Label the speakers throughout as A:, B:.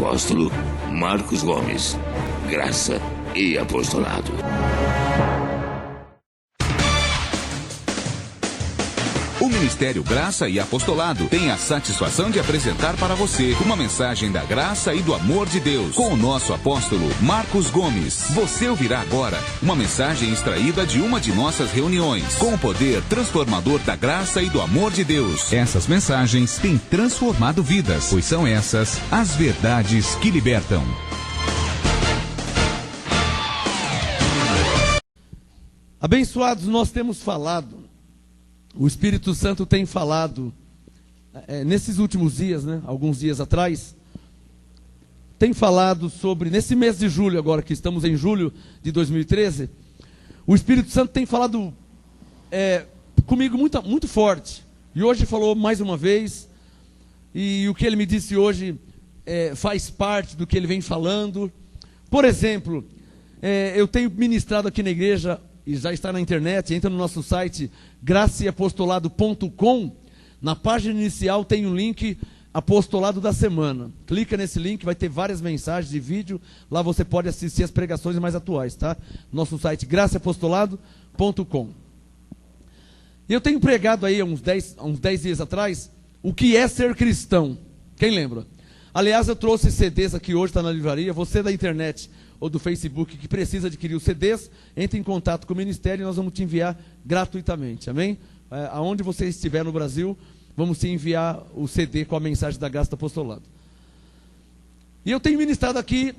A: apóstolo Marcos Gomes. Graça e apostolado.
B: O Ministério Graça e Apostolado tem a satisfação de apresentar para você uma mensagem da graça e do amor de Deus com o nosso apóstolo Marcos Gomes. Você ouvirá agora uma mensagem extraída de uma de nossas reuniões com o poder transformador da graça e do amor de Deus. Essas mensagens têm transformado vidas, pois são essas as verdades que libertam.
C: Abençoados, nós temos falado, o Espírito Santo tem falado, nesses últimos dias, alguns dias atrás, tem falado sobre, nesse mês de julho agora, que estamos em julho de 2013, o Espírito Santo tem falado comigo muito forte, e hoje falou mais uma vez, e o que ele me disse hoje faz parte do que ele vem falando. Por exemplo, eu tenho ministrado aqui na igreja, e já está na internet, entra no nosso site graçaeapostolado.com, na página inicial tem um link Apostolado da Semana. Clica nesse link, vai ter várias mensagens de vídeo, lá você pode assistir as pregações mais atuais, tá? Nosso site graçaeapostolado.com. Eu tenho pregado aí há uns 10 dias atrás, o que é ser cristão. Quem lembra? Aliás, eu trouxe CDs aqui hoje, está na livraria, você da internet ou do Facebook que precisa adquirir os CDs, entre em contato com o Ministério e nós vamos te enviar gratuitamente, amém? Aonde você estiver no Brasil, vamos te enviar o CD com a mensagem da graça do apostolado. E eu tenho ministrado aqui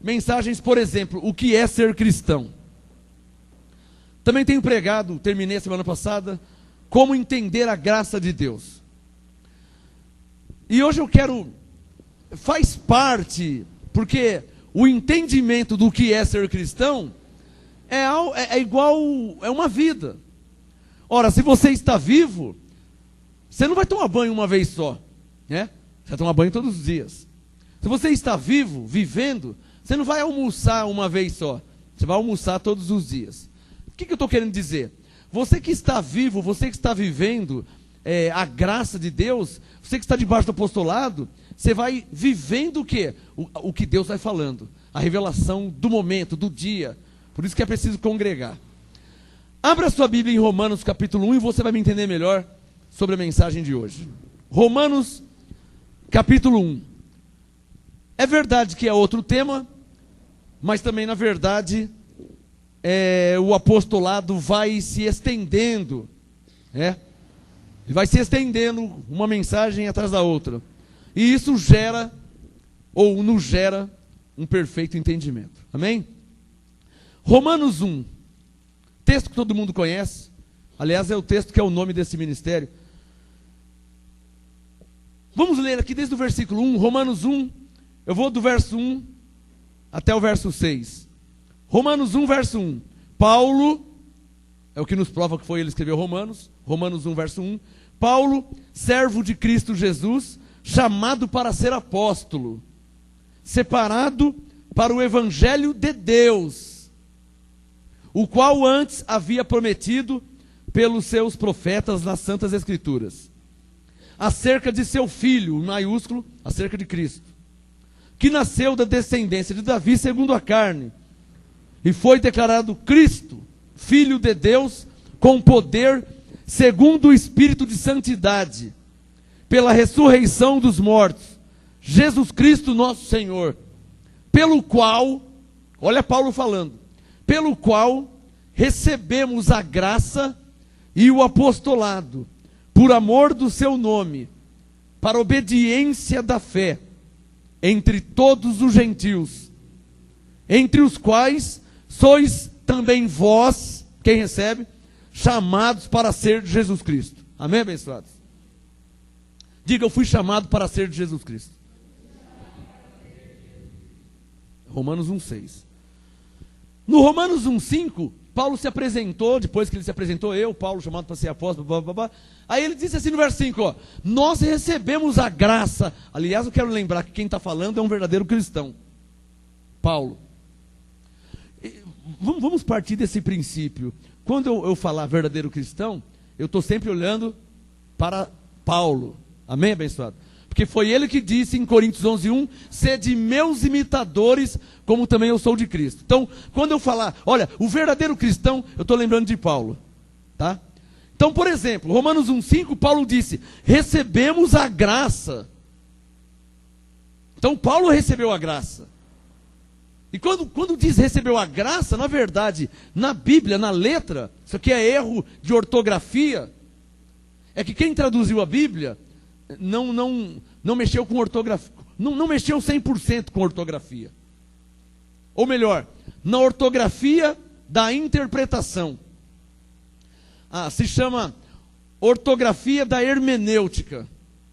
C: mensagens, por exemplo, o que é ser cristão. Também tenho pregado, terminei a semana passada, como entender a graça de Deus. E hoje eu quero, faz parte, porque o entendimento do que é ser cristão é igual, é uma vida. Ora, se você está vivo, você não vai tomar banho uma vez só, né? Você vai tomar banho todos os dias. Se você está vivo, vivendo, você não vai almoçar uma vez só, você vai almoçar todos os dias. O que eu estou querendo dizer? Você que está vivo, você que está vivendo a graça de Deus, você que está debaixo do apostolado, você vai vivendo o quê? O que Deus vai falando. A revelação do momento, do dia. Por isso que é preciso congregar. Abra sua Bíblia em Romanos capítulo 1 e você vai me entender melhor sobre a mensagem de hoje. Romanos capítulo 1. É verdade que é outro tema, mas também na verdade o apostolado vai se estendendo. Vai se estendendo uma mensagem atrás da outra. E isso gera, ou nos gera, um perfeito entendimento. Amém? Romanos 1. Texto que todo mundo conhece. Aliás, é o texto que é o nome desse ministério. Vamos ler aqui desde o versículo 1. Romanos 1. Eu vou do verso 1 até o verso 6. Romanos 1, verso 1. Paulo, é o que nos prova que foi ele que escreveu Romanos. Romanos 1, verso 1. Paulo, servo de Cristo Jesus, chamado para ser apóstolo, separado para o evangelho de Deus, o qual antes havia prometido pelos seus profetas nas santas escrituras, acerca de seu filho, em maiúsculo, acerca de Cristo, que nasceu da descendência de Davi segundo a carne, e foi declarado Cristo, filho de Deus, com poder segundo o Espírito de santidade, pela ressurreição dos mortos, Jesus Cristo nosso Senhor, pelo qual, olha Paulo falando, pelo qual recebemos a graça e o apostolado, por amor do seu nome, para obediência da fé, entre todos os gentios, entre os quais sois também vós, quem recebe, chamados para ser de Jesus Cristo. Amém, abençoados? Diga, eu fui chamado para ser de Jesus Cristo. Romanos 1,6. No Romanos 1,5, Paulo se apresentou, depois que ele se apresentou, Paulo, chamado para ser apóstolo, blá, blá, blá. Aí ele disse assim no verso 5, nós recebemos a graça. Aliás, eu quero lembrar que quem está falando é um verdadeiro cristão. Paulo. Vamos partir desse princípio. Quando eu falar verdadeiro cristão, eu estou sempre olhando para Paulo. Amém, abençoado? Porque foi ele que disse em Coríntios 11:1, sede meus imitadores, como também eu sou de Cristo. Então, quando eu falar, olha, o verdadeiro cristão, eu estou lembrando de Paulo. Tá? Então, por exemplo, Romanos 1:5, Paulo disse, recebemos a graça. Então, Paulo recebeu a graça. E quando diz recebeu a graça, na verdade, na Bíblia, na letra, isso aqui é erro de ortografia, é que quem traduziu a Bíblia não mexeu com ortografia, não mexeu 100% com ortografia. Ou melhor, na ortografia da interpretação. Se chama ortografia da hermenêutica.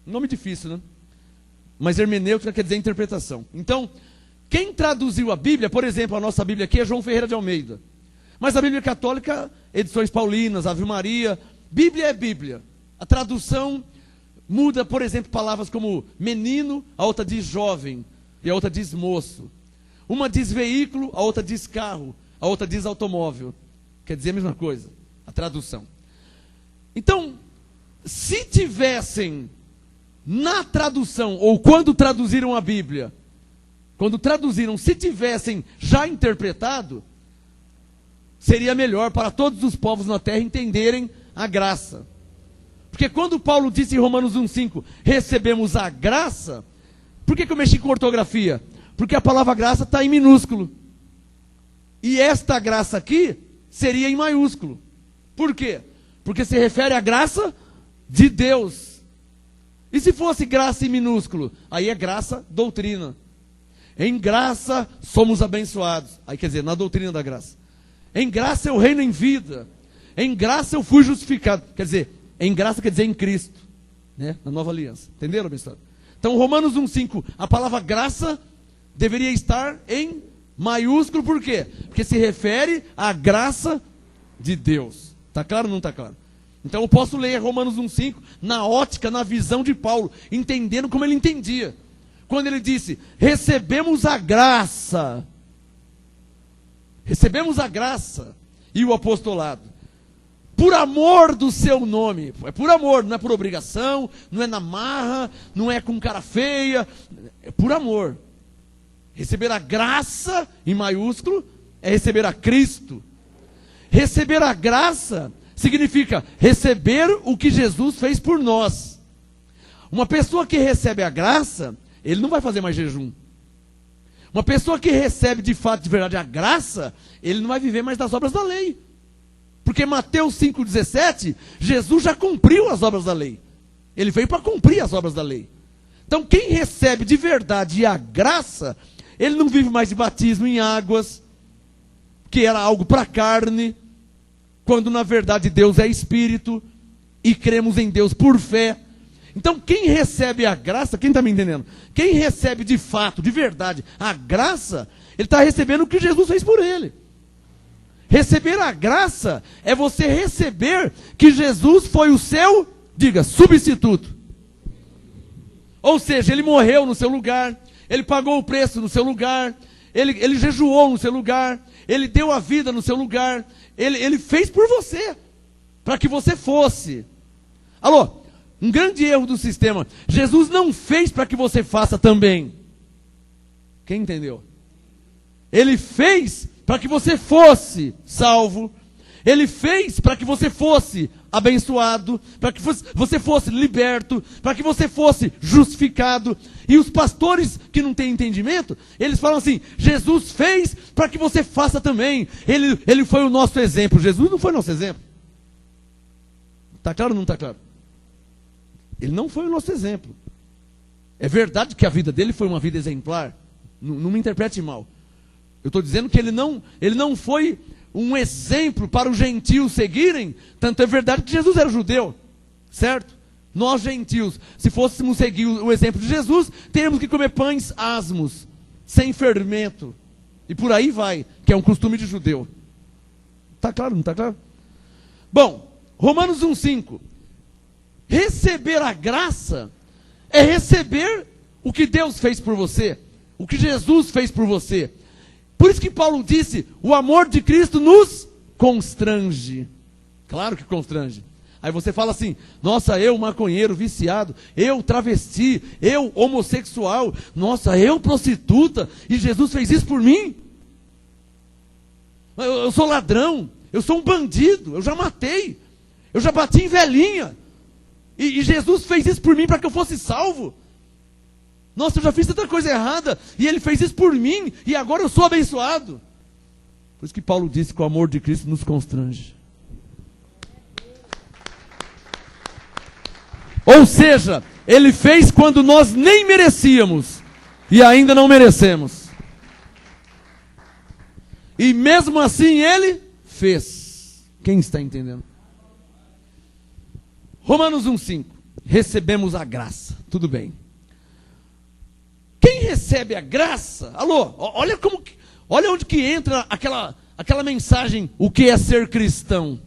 C: Nome difícil, né? Mas hermenêutica quer dizer interpretação. Então, quem traduziu a Bíblia, por exemplo, a nossa Bíblia aqui é João Ferreira de Almeida. Mas a Bíblia Católica, edições paulinas, Ave Maria, Bíblia é Bíblia. A tradução muda, por exemplo, palavras como menino, a outra diz jovem, e a outra diz moço. Uma diz veículo, a outra diz carro, a outra diz automóvel. Quer dizer a mesma coisa, a tradução. Então, se tivessem na tradução, ou quando traduziram a Bíblia, se tivessem já interpretado, seria melhor para todos os povos na terra entenderem a graça. Porque quando Paulo disse em Romanos 1:5, recebemos a graça, por que eu mexi com ortografia? Porque a palavra graça está em minúsculo. E esta graça aqui seria em maiúsculo. Por quê? Porque se refere à graça de Deus. E se fosse graça em minúsculo? Aí é graça, doutrina. Em graça somos abençoados. Aí quer dizer, na doutrina da graça. Em graça eu reino em vida. Em graça eu fui justificado. Quer dizer, em graça quer dizer em Cristo, né? Na nova aliança. Entenderam, abençoado? Então, Romanos 1:5, a palavra graça deveria estar em maiúsculo, por quê? Porque se refere à graça de Deus. Está claro ou não está claro? Então eu posso ler Romanos 1:5 na ótica, na visão de Paulo, entendendo como ele entendia. Quando ele disse, recebemos a graça e o apostolado. Por amor do seu nome. É por amor, não é por obrigação, não é na marra, não é com cara feia. É por amor. Receber a graça, em maiúsculo, é receber a Cristo. Receber a graça significa receber o que Jesus fez por nós. Uma pessoa que recebe a graça, ele não vai fazer mais jejum. Uma pessoa que recebe de fato, de verdade, a graça, ele não vai viver mais das obras da lei. Porque Mateus 5,17, Jesus já cumpriu as obras da lei. Ele veio para cumprir as obras da lei. Então quem recebe de verdade a graça, ele não vive mais de batismo em águas, que era algo para a carne, quando na verdade Deus é espírito, e cremos em Deus por fé. Então quem recebe a graça, quem está me entendendo? Quem recebe de fato, de verdade, a graça, ele está recebendo o que Jesus fez por ele. Receber a graça é você receber que Jesus foi o seu, diga, substituto. Ou seja, ele morreu no seu lugar, ele pagou o preço no seu lugar, ele jejuou no seu lugar, ele deu a vida no seu lugar, ele fez por você, para que você fosse. Alô, um grande erro do sistema, Jesus não fez para que você faça também. Quem entendeu? Ele fez para que você fosse salvo. Ele fez para que você fosse abençoado, para que você fosse liberto, para que você fosse justificado. E os pastores que não têm entendimento, eles falam assim, Jesus fez para que você faça também. Ele foi o nosso exemplo. Jesus não foi nosso exemplo. Está claro ou não está claro? Ele não foi o nosso exemplo. É verdade que a vida dele foi uma vida exemplar. Não me interprete mal. Eu estou dizendo que ele não foi um exemplo para os gentios seguirem. Tanto é verdade que Jesus era judeu, certo? Nós gentios, se fôssemos seguir o exemplo de Jesus, teríamos que comer pães asmos, sem fermento. E por aí vai, que é um costume de judeu. Está claro, não está claro? Bom, Romanos 1,5. Receber a graça é receber o que Deus fez por você, o que Jesus fez por você. Por isso que Paulo disse, o amor de Cristo nos constrange. Claro que constrange. Aí você fala assim, nossa, eu maconheiro, viciado, eu travesti, eu homossexual, nossa, eu prostituta, e Jesus fez isso por mim? Eu sou ladrão, eu sou um bandido, eu já matei, eu já bati em velhinha, e Jesus fez isso por mim para que eu fosse salvo? Nossa, eu já fiz tanta coisa errada, e Ele fez isso por mim, e agora eu sou abençoado. Por isso que Paulo disse que o amor de Cristo nos constrange. Ou seja, Ele fez quando nós nem merecíamos, e ainda não merecemos. E mesmo assim Ele fez. Quem está entendendo? Romanos 1,5. Recebemos a graça. Tudo bem. Quem recebe a graça? Alô, olha onde que entra aquela mensagem, o que é ser cristão.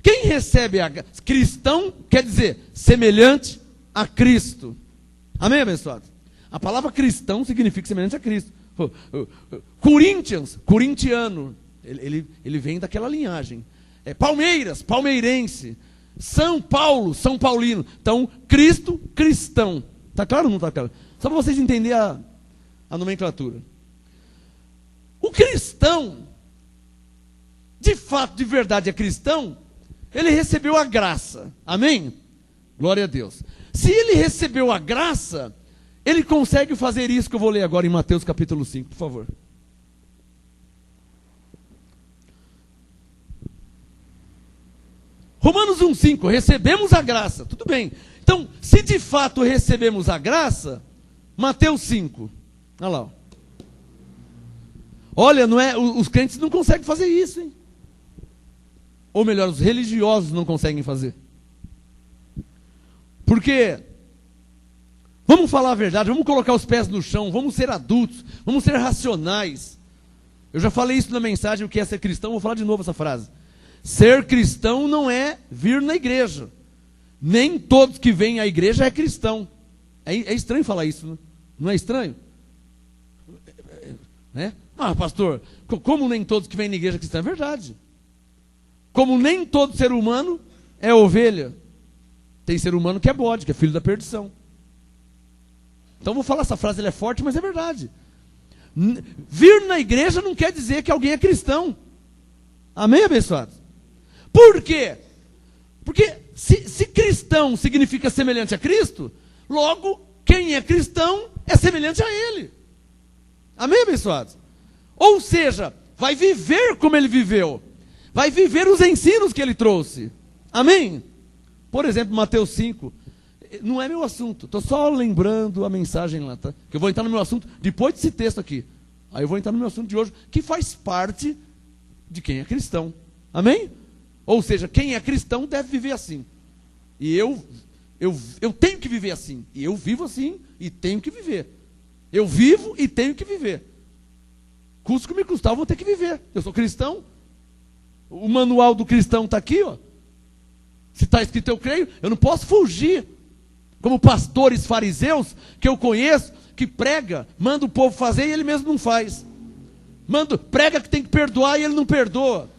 C: Quem recebe a graça? Cristão quer dizer semelhante a Cristo. Amém, abençoado? A palavra cristão significa semelhante a Cristo. Corinthians, corintiano, ele vem daquela linhagem. Palmeiras, palmeirense. São Paulo, São Paulino. Então, Cristo, cristão. Está claro ou não está claro? Só para vocês entenderem a nomenclatura. O cristão, de fato, de verdade é cristão, ele recebeu a graça. Amém? Glória a Deus. Se ele recebeu a graça, ele consegue fazer isso que eu vou ler agora em Mateus capítulo 5, por favor. Romanos 1,5, recebemos a graça. Tudo bem. Então, se de fato recebemos a graça, Mateus 5. Olha lá. Olha, não é, os crentes não conseguem fazer isso, hein? Ou melhor, os religiosos não conseguem fazer. Porque, vamos falar a verdade, vamos colocar os pés no chão, vamos ser adultos, vamos ser racionais. Eu já falei isso na mensagem, o que é ser cristão, vou falar de novo essa frase. Ser cristão não é vir na igreja. Nem todos que vêm à igreja é cristão. É estranho falar isso, né? Não é estranho? Né? Ah, pastor, como nem todos que vêm na igreja é cristão? É verdade. Como nem todo ser humano é ovelha. Tem ser humano que é bode, que é filho da perdição. Então vou falar essa frase, ela é forte, mas é verdade. Vir na igreja não quer dizer que alguém é cristão. Amém, abençoados? Por quê? Porque se cristão significa semelhante a Cristo, logo, quem é cristão é semelhante a Ele. Amém, abençoados? Ou seja, vai viver como Ele viveu. Vai viver os ensinos que Ele trouxe. Amém? Por exemplo, Mateus 5. Não é meu assunto. Estou só lembrando a mensagem lá, tá? Que eu vou entrar no meu assunto depois desse texto aqui. Aí eu vou entrar no meu assunto de hoje, que faz parte de quem é cristão. Amém? Ou seja, quem é cristão deve viver assim. E eu tenho que viver assim. E eu vivo assim e tenho que viver. Eu vivo e tenho que viver. Custo que me custar, eu vou ter que viver. Eu sou cristão. O manual do cristão está aqui, ó. Se está escrito eu creio, eu não posso fugir. Como pastores fariseus que eu conheço, que prega, manda o povo fazer e ele mesmo não faz. Prega que tem que perdoar e ele não perdoa.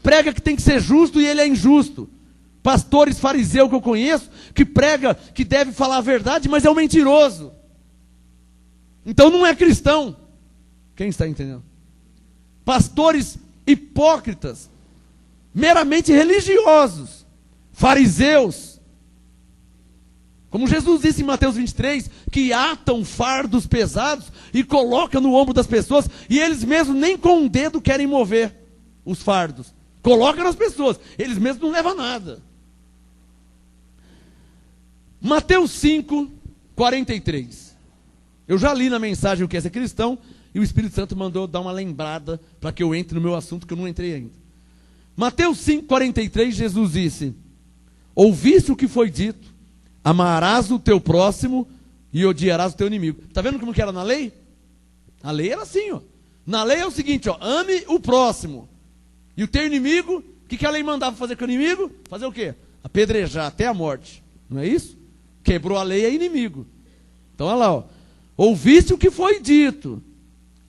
C: Prega que tem que ser justo e ele é injusto. Pastores fariseus que eu conheço, que prega que deve falar a verdade, mas é um mentiroso. Então não é cristão. Quem está entendendo? Pastores hipócritas, meramente religiosos, fariseus. Como Jesus disse em Mateus 23, que atam fardos pesados e colocam no ombro das pessoas, e eles mesmos nem com um dedo querem mover os fardos. Coloca nas pessoas, eles mesmos não levam nada. Mateus 5, 43. Eu já li na mensagem o que é ser cristão, e o Espírito Santo mandou dar uma lembrada para que eu entre no meu assunto, que eu não entrei ainda. Mateus 5, 43, Jesus disse: ouviste o que foi dito, amarás o teu próximo e odiarás o teu inimigo. Está vendo como que era na lei? A lei era assim, ó. Na lei é o seguinte, ó, ame o próximo. E o teu inimigo, o que a lei mandava fazer com o inimigo? Fazer o quê? Apedrejar até a morte. Não é isso? Quebrou a lei, é inimigo. Então olha lá, ó. Ouviste o que foi dito,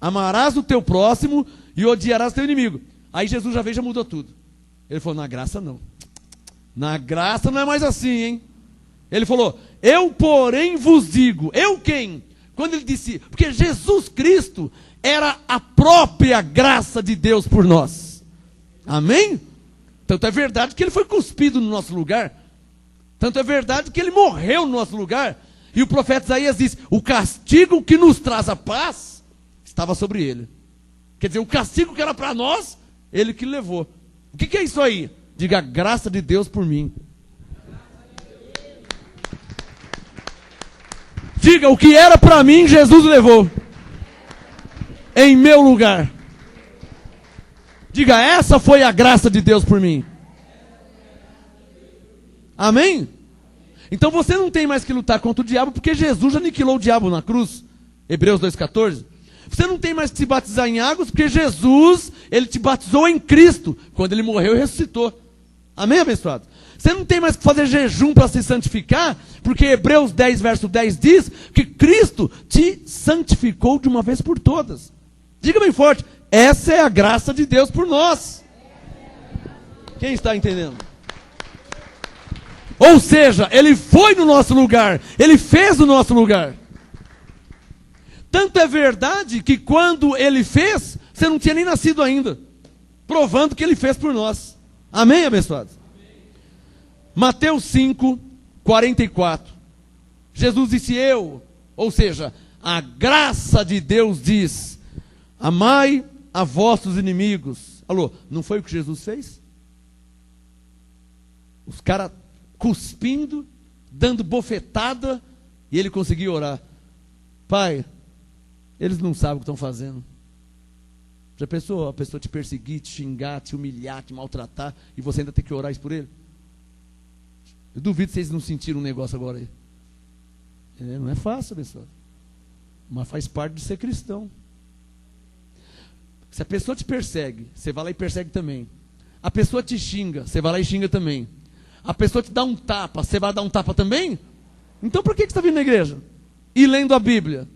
C: amarás o teu próximo e odiarás o teu inimigo. Aí Jesus já veio, já mudou tudo. Ele falou, na graça não. Na graça não é mais assim, hein? Ele falou, eu porém vos digo. Eu quem? Quando ele disse, porque Jesus Cristo era a própria graça de Deus por nós. Amém? Tanto é verdade que ele foi cuspido no nosso lugar. Tanto é verdade que ele morreu no nosso lugar. E o profeta Isaías diz, o castigo que nos traz a paz estava sobre ele. Quer dizer, o castigo que era para nós, ele que levou. O que é isso aí? Diga, a graça de Deus por mim. Diga, o que era para mim, Jesus levou. Em meu lugar. Diga, essa foi a graça de Deus por mim. Amém? Então você não tem mais que lutar contra o diabo, porque Jesus já aniquilou o diabo na cruz. Hebreus 2,14. Você não tem mais que se batizar em águas, porque Jesus, ele te batizou em Cristo, quando ele morreu e ressuscitou. Amém, abençoado? Você não tem mais que fazer jejum para se santificar, porque Hebreus 10, verso 10 diz que Cristo te santificou de uma vez por todas. Diga bem forte, essa é a graça de Deus por nós. Quem está entendendo? Ou seja, ele foi no nosso lugar, ele fez no nosso lugar. Tanto é verdade que quando ele fez, você não tinha nem nascido ainda, provando que ele fez por nós. Amém, abençoados? Mateus 5, 44. Jesus disse ou seja, a graça de Deus diz, amai a vossos inimigos. Alô, não foi o que Jesus fez? Os caras cuspindo, dando bofetada, e ele conseguiu orar. Pai, eles não sabem o que estão fazendo. Já pensou a pessoa te perseguir, te xingar, te humilhar, te maltratar, e você ainda tem que orar isso por ele? Eu duvido que vocês não sentiram um negócio agora aí. Não é fácil, pessoal. Mas faz parte de ser cristão. Se a pessoa te persegue, você vai lá e persegue também. A pessoa te xinga, você vai lá e xinga também. A pessoa te dá um tapa, você vai dar um tapa também? Então por que você está vindo na igreja? E lendo a Bíblia?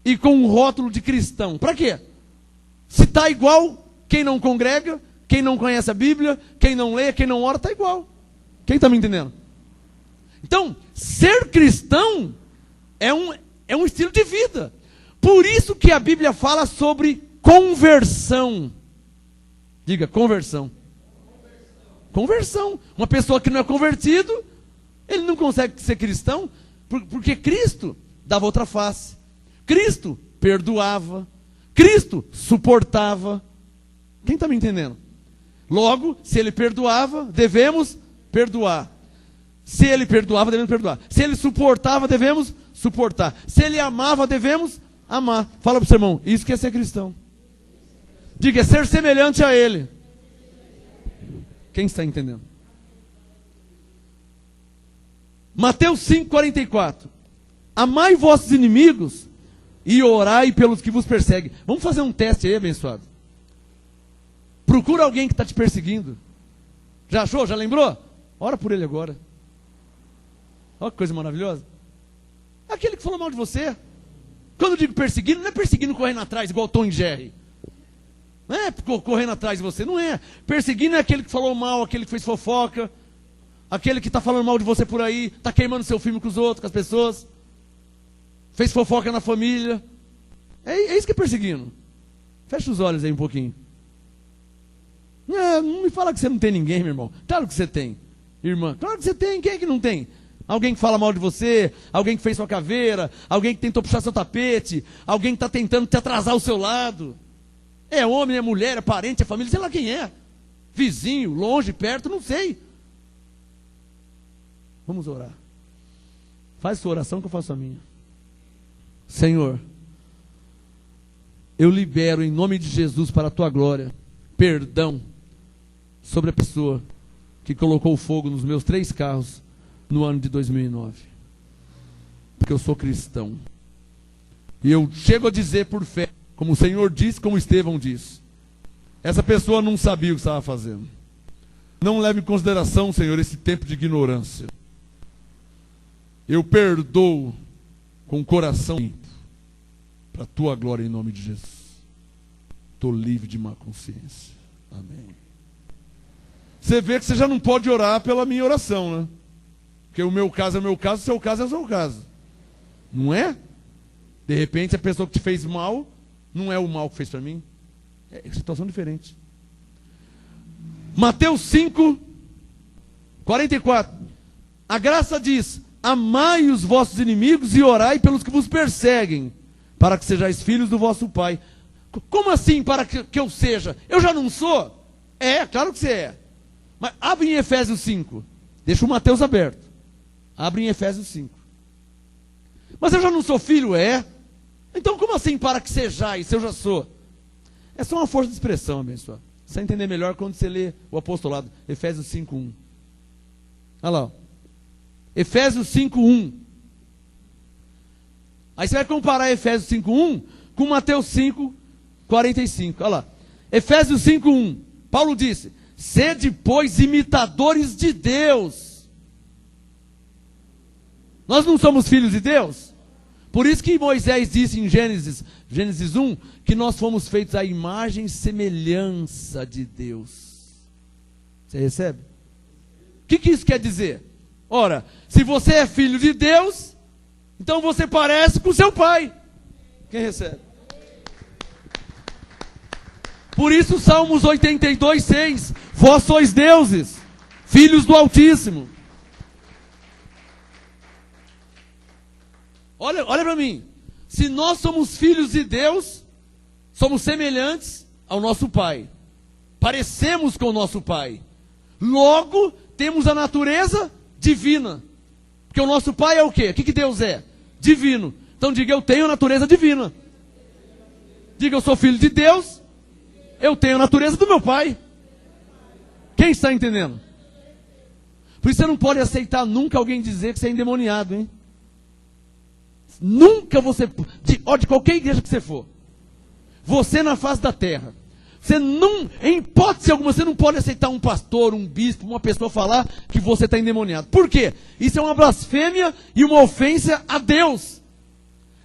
C: E com um rótulo de cristão? Para quê? Se está igual, quem não congrega, quem não conhece a Bíblia, quem não lê, quem não ora, está igual. Quem está me entendendo? Então, ser cristão é um estilo de vida. Por isso que a Bíblia fala sobre conversão. Diga, conversão. Conversão. Uma pessoa que não é convertido, ele não consegue ser cristão, porque Cristo dava outra face. Cristo perdoava. Cristo suportava. Quem está me entendendo? Logo, se ele perdoava, devemos perdoar. Se ele perdoava, devemos perdoar. Se ele suportava, devemos suportar. Se ele amava, devemos amar. Fala para o seu irmão, isso que é ser cristão. Diga, é ser semelhante a ele. Quem está entendendo? Mateus 5, 44. Amai vossos inimigos e orai pelos que vos perseguem. Vamos fazer um teste aí, abençoado. Procura alguém que está te perseguindo. Já achou? Já lembrou? Ora por ele agora. Olha que coisa maravilhosa. Aquele que falou mal de você. Quando eu digo perseguindo, não é perseguindo correndo atrás, igual Tom e Jerry. Não é correndo atrás de você, não é. Perseguindo é aquele que falou mal, aquele que fez fofoca, aquele que está falando mal de você por aí, está queimando seu filme com os outros, com as pessoas, fez fofoca na família. É isso que é perseguindo. Fecha os olhos aí um pouquinho. Não me fala que você não tem ninguém, meu irmão. Claro que você tem, irmã. Claro que você tem. Quem é que não tem? Alguém que fala mal de você, alguém que fez sua caveira, alguém que tentou puxar seu tapete, alguém que está tentando te atrasar ao seu lado. É homem, é mulher, é parente, é família, sei lá quem é. Vizinho, longe, perto, não sei. Vamos orar. Faz sua oração que eu faço a minha. Senhor, eu libero em nome de Jesus para a tua glória, perdão sobre a pessoa que colocou fogo nos meus 3 carros no ano de 2009. Porque eu sou cristão. E eu chego a dizer por fé, como o Senhor disse, como Estevão disse. Essa pessoa não sabia o que estava fazendo. Não leve em consideração, Senhor, esse tempo de ignorância. Eu perdoo com o coração limpo, para a tua glória em nome de Jesus. Estou livre de má consciência. Amém. você vê que você já não pode orar pela minha oração, né? Porque o meu caso é o meu caso, o seu caso é o seu caso. Não é? De repente a pessoa que te fez mal, não é o mal que fez para mim. É situação diferente. Mateus 5, 44. A graça diz: amai os vossos inimigos e orai pelos que vos perseguem, para que sejais filhos do vosso Pai. Como assim para que eu seja? Eu já não sou? É, claro que você é. Mas abre em Efésios 5. Deixa o Mateus aberto. Abre em Efésios 5. Mas eu já não sou filho? É. Então como assim para que sejais, se eu já sou? É só uma força de expressão, abençoado. Você vai entender melhor quando você lê o apostolado. Efésios 5:1. Olha lá. Ó. Efésios 5:1. Aí você vai comparar Efésios 5:1 com Mateus 5:45. Olha lá. Efésios 5:1. Paulo disse: sede, pois, imitadores de Deus. Nós não somos filhos de Deus? Por isso que Moisés disse em Gênesis 1, que nós fomos feitos à imagem e semelhança de Deus. Você recebe? O que isso quer dizer? Ora, se você é filho de Deus, então você parece com seu pai. Quem recebe? Por isso Salmos 82:6, vós sois deuses, filhos do Altíssimo. Olha para mim. Se nós somos filhos de Deus, somos semelhantes ao nosso Pai. Parecemos com o nosso Pai. Logo, temos a natureza divina. Porque o nosso Pai é o quê? O que Deus é? Divino. Então diga: eu tenho a natureza divina. Diga: eu sou filho de Deus, eu tenho a natureza do meu Pai. Quem está entendendo? Por isso você não pode aceitar nunca alguém dizer que você é endemoniado, hein? Nunca você, de qualquer igreja que você for, você na face da terra, você não, em hipótese alguma, você não pode aceitar um pastor, um bispo, uma pessoa falar que você está endemoniado. Por quê? Isso é uma blasfêmia e uma ofensa a Deus.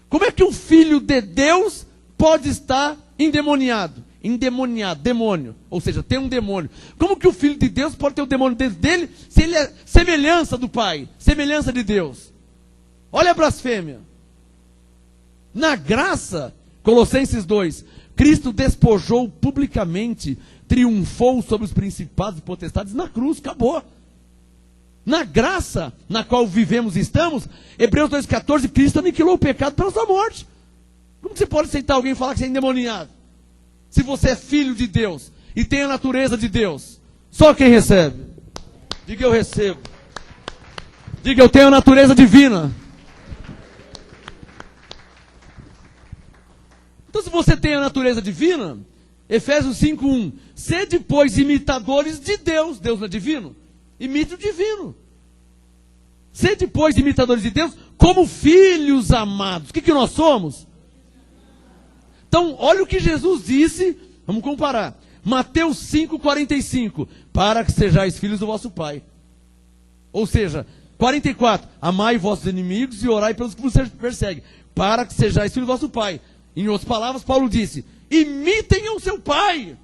C: Como é que um filho de Deus pode estar endemoniado? Endemoniado, demônio, ou seja, tem um demônio. Como que o filho de Deus pode ter o demônio dentro dele, se ele é semelhança do Pai, semelhança de Deus? Olha a blasfêmia. Na graça, Colossenses 2, Cristo despojou publicamente, triunfou sobre os principados e potestades na cruz, acabou. Na graça na qual vivemos e estamos, Hebreus 2,14, Cristo aniquilou o pecado pela sua morte. Como você pode aceitar alguém falar que você é endemoniado? Se você é filho de Deus e tem a natureza de Deus, só quem recebe. Diga: eu recebo. Diga: eu tenho a natureza divina. Então, se você tem a natureza divina, Efésios 5:1, sede, pois, imitadores de Deus. Deus não é divino? Imite o divino. Sede, pois, imitadores de Deus, como filhos amados. O que nós somos? Então, olha o que Jesus disse, vamos comparar. Mateus 5:45, para que sejais filhos do vosso Pai. Ou seja, 44, amai vossos inimigos e orai pelos que vos perseguem, para que sejais filhos do vosso Pai. Em outras palavras, Paulo disse: imitem o seu pai.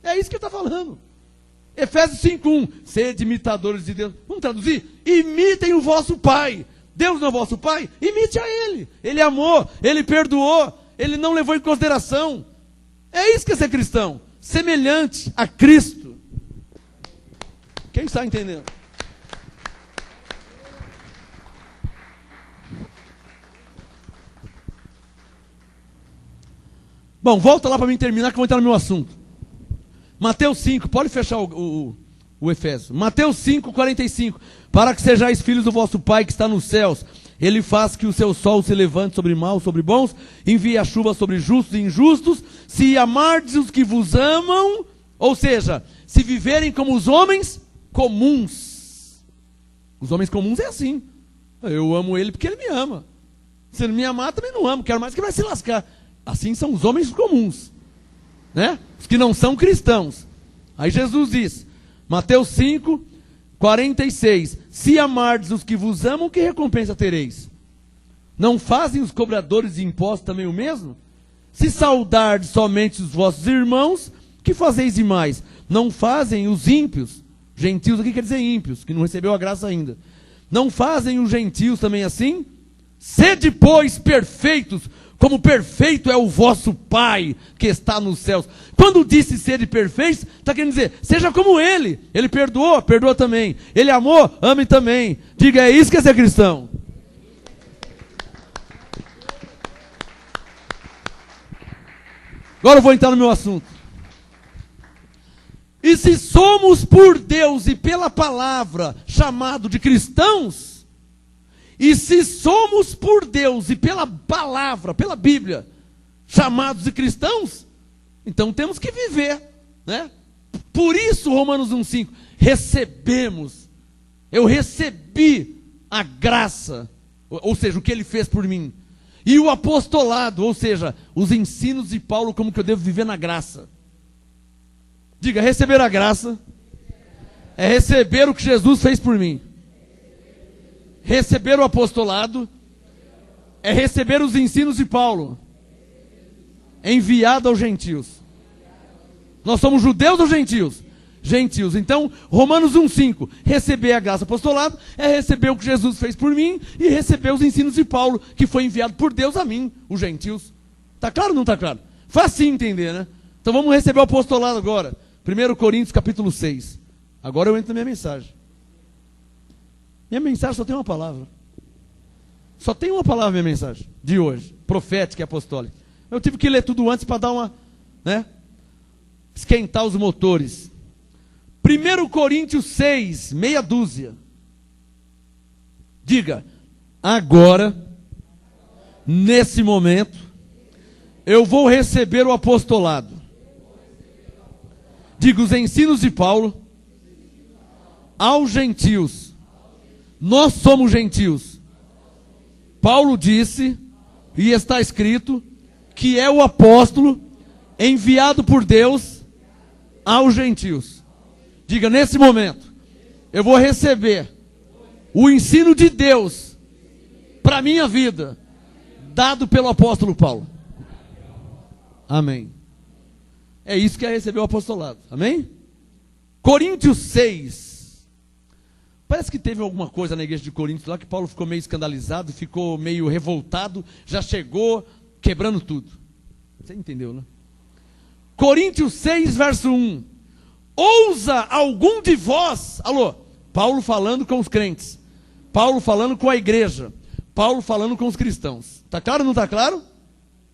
C: É isso que ele está falando. Efésios 5:1, sede imitadores de Deus. Vamos traduzir? Imitem o vosso pai. Deus não é o vosso pai? Imite a ele. Ele amou, ele perdoou, ele não levou em consideração. É isso que é ser cristão. Semelhante a Cristo. Quem está entendendo? Bom, volta lá para mim terminar, que eu vou entrar no meu assunto. Mateus 5, pode fechar o Efésio. Mateus 5:45. Para que sejais filhos do vosso Pai que está nos céus. Ele faz que o seu sol se levante sobre maus, sobre bons. Envia a chuva sobre justos e injustos. Se amardes os que vos amam. Ou seja, se viverem como os homens comuns. Os homens comuns é assim. Eu amo ele porque ele me ama. Se ele me amar, também não amo. Quero mais que vai se lascar. Assim são os homens comuns, né? Os que não são cristãos. Aí Jesus diz, Mateus 5:46, se amardes os que vos amam, que recompensa tereis? Não fazem os cobradores de impostos também o mesmo? Se saudardes somente os vossos irmãos, que fazeis demais? Não fazem os ímpios? Gentios aqui quer dizer ímpios, que não recebeu a graça ainda. Não fazem os gentios também assim? Sede, pois, perfeitos, como perfeito é o vosso Pai que está nos céus. Quando disse sede perfeitos, está querendo dizer, seja como Ele. Ele perdoou, perdoa também. Ele amou, ame também. Diga, é isso que é ser cristão. Agora eu vou entrar no meu assunto. E se somos por Deus e pela palavra chamados de cristãos, e se somos por Deus e pela palavra, pela Bíblia, chamados de cristãos, então temos que viver, né? Por isso, Romanos 1,5, recebemos, eu recebi a graça, ou seja, o que ele fez por mim, e o apostolado, ou seja, os ensinos de Paulo, como que eu devo viver na graça. Diga, receber a graça é receber o que Jesus fez por mim. Receber o apostolado é receber os ensinos de Paulo, enviado aos gentios. Nós somos judeus ou gentios? Gentios. Então, Romanos 1,5, receber a graça apostolado é receber o que Jesus fez por mim e receber os ensinos de Paulo, que foi enviado por Deus a mim, os gentios. Está claro ou não está claro? Facinho entender, né? Então vamos receber o apostolado agora. 1 Coríntios capítulo 6. Agora eu entro na minha mensagem. Minha mensagem só tem uma palavra. Só tem uma palavra minha mensagem de hoje, profética e apostólica. Eu tive que ler tudo antes para dar uma, né, esquentar os motores. 1 Coríntios 6, meia dúzia. Diga, agora, nesse momento, eu vou receber o apostolado. Diga, os ensinos de Paulo aos gentios. Nós somos gentios. Paulo disse, e está escrito, que é o apóstolo enviado por Deus aos gentios. Diga, nesse momento, eu vou receber o ensino de Deus para a minha vida, dado pelo apóstolo Paulo. Amém. É isso que é receber o apostolado. Amém? Coríntios 6. Parece que teve alguma coisa na igreja de Coríntios lá que Paulo ficou meio escandalizado, ficou meio revoltado, já chegou quebrando tudo. Você entendeu, né? Coríntios 6, verso 1. Ousa algum de vós, alô, Paulo falando com os crentes, Paulo falando com a igreja, Paulo falando com os cristãos. Está claro ou não está claro?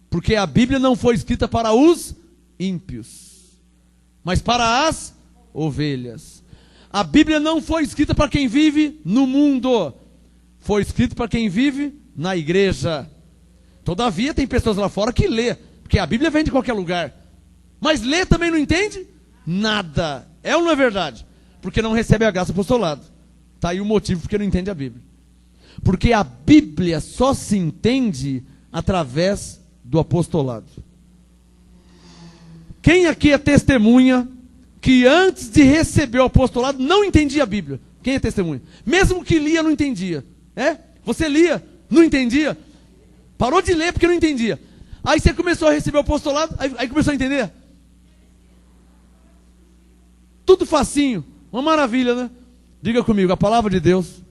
C: Porque a Bíblia não foi escrita para os ímpios, mas para as ovelhas. A Bíblia não foi escrita para quem vive no mundo, foi escrita para quem vive na igreja. Todavia tem pessoas lá fora que lê, porque a Bíblia vem de qualquer lugar, mas lê também não entende nada. É ou não é verdade? Porque não recebe a graça apostolado. Está aí o motivo porque não entende a Bíblia. Porque a Bíblia só se entende através do apostolado. Quem aqui é testemunha que antes de receber o apostolado não entendia a Bíblia? Quem é testemunha? Mesmo que lia, não entendia. É? Você lia, não entendia. Parou de ler porque não entendia. Aí você começou a receber o apostolado, aí começou a entender. Tudo facinho, uma maravilha, né? Diga comigo, a palavra de Deus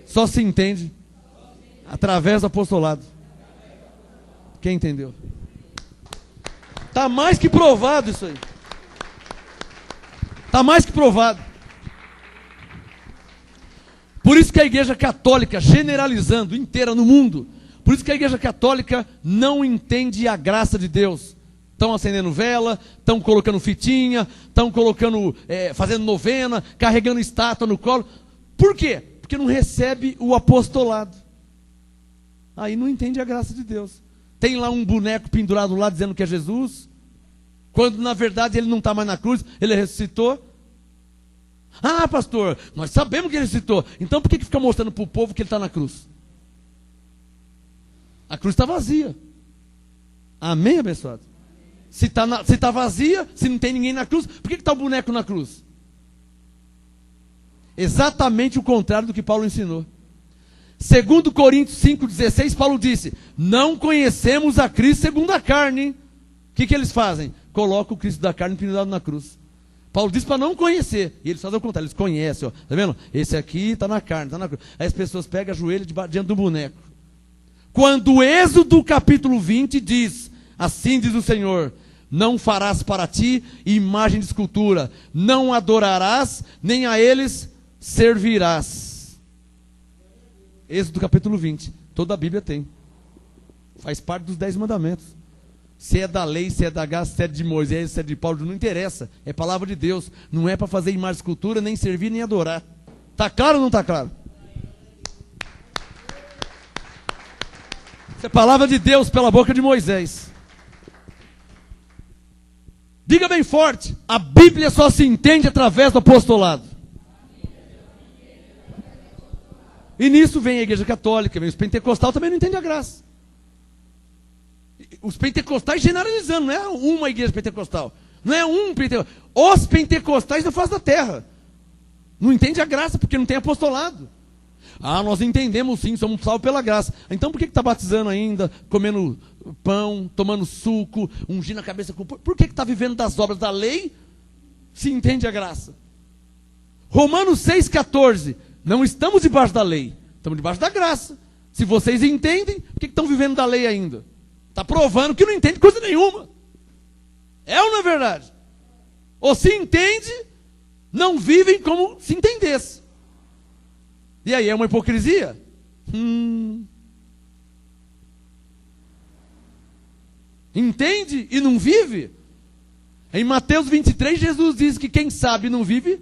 C: só se entende através do apostolado. Quem entendeu? Está mais que provado isso aí. Está mais que provado. Por isso que a igreja católica, generalizando, inteira no mundo, por isso que a igreja católica não entende a graça de Deus. Estão acendendo vela, estão colocando fitinha, estão colocando, fazendo novena, carregando estátua no colo. Por quê? Porque não recebe o apostolado. Aí não entende a graça de Deus. Tem lá um boneco pendurado lá dizendo que é Jesus, quando na verdade ele não está mais na cruz, ele ressuscitou. Ah, pastor, nós sabemos que ele ressuscitou. Então por que fica mostrando para o povo que ele está na cruz? A cruz está vazia. Amém, abençoado? Se está vazia, se não tem ninguém na cruz, por que está o boneco na cruz? Exatamente o contrário do que Paulo ensinou. 2 Coríntios 5,16, Paulo disse, não conhecemos a Cristo segundo a carne. O que eles fazem? Colocam o Cristo da carne pendurado na cruz. Paulo diz para não conhecer. E eles fazem o contrário, eles conhecem. Ó. Tá vendo? Esse aqui está na carne, está na cruz. Aí as pessoas pegam a joelho diante do boneco. Quando o Êxodo capítulo 20 diz, assim diz o Senhor, não farás para ti imagem de escultura, não adorarás, nem a eles servirás. Êxodo capítulo 20. Toda a Bíblia tem. Faz parte dos 10 mandamentos. Se é da lei, se é da graça, se é de Moisés, se é de Paulo, não interessa. É palavra de Deus. Não é para fazer imagem de escultura, nem servir, nem adorar. Está claro ou não está claro? Isso é palavra de Deus pela boca de Moisés. Diga bem forte. A Bíblia só se entende através do apostolado. E nisso vem a igreja católica, vem os pentecostais, também não entendem a graça. Os pentecostais generalizando, não é uma igreja pentecostal. Não é um pentecostal. Os pentecostais da face da terra. Não entende a graça, porque não tem apostolado. Ah, nós entendemos sim, somos salvos pela graça. Então por que está batizando ainda, comendo pão, tomando suco, ungindo a cabeça com... Por que está vivendo das obras da lei, se entende a graça? Romanos 6,14. Não estamos debaixo da lei, estamos debaixo da graça. Se vocês entendem, por que estão vivendo da lei ainda? Está provando que não entende coisa nenhuma. É ou não é verdade? Ou se entende, não vivem como se entendesse. E aí, é uma hipocrisia? Entende e não vive? Em Mateus 23, Jesus diz que quem sabe e não vive,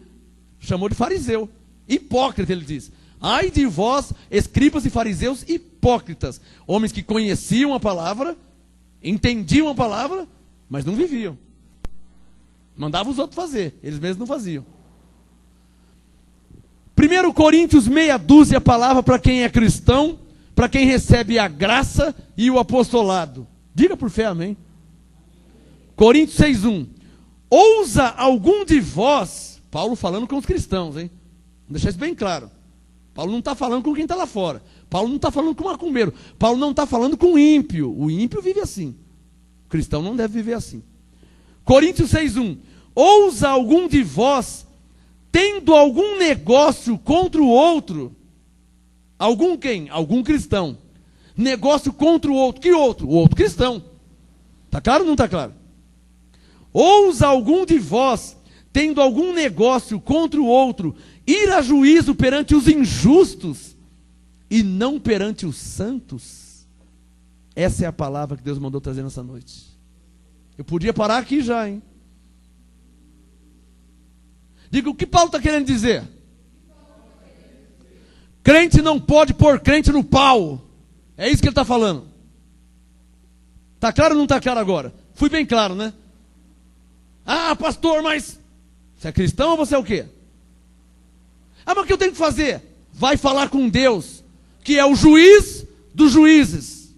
C: chamou de fariseu. Hipócrita, ele diz. Ai de vós, escribas e fariseus hipócritas. Homens que conheciam a palavra, entendiam a palavra, mas não viviam. Mandavam os outros fazer, eles mesmos não faziam. 1 Coríntios meia dúzia a palavra para quem é cristão, para quem recebe a graça e o apostolado. Diga por fé, amém. Coríntios 6,1. Ousa algum de vós, Paulo falando com os cristãos, hein? Vou deixar isso bem claro. Paulo não está falando com quem está lá fora. Paulo não está falando com o macumbeiro. Paulo não está falando com o ímpio. O ímpio vive assim. O cristão não deve viver assim. Coríntios 6,1. Ousa algum de vós, tendo algum negócio contra o outro, algum quem? Algum cristão. Negócio contra o outro. Que outro? O outro cristão. Está claro ou não está claro? Ousa algum de vós, tendo algum negócio contra o outro, ir a juízo perante os injustos e não perante os santos? Essa é a palavra que Deus mandou trazer nessa noite. Eu podia parar aqui já, hein? Diga, o que Paulo está querendo dizer? Crente não pode pôr crente no pau. É isso que ele está falando. Está claro ou não está claro agora? Fui bem claro, né? Ah, pastor, mas você é cristão ou você é o quê? Ah, mas o que eu tenho que fazer? Vai falar com Deus, que é o juiz dos juízes.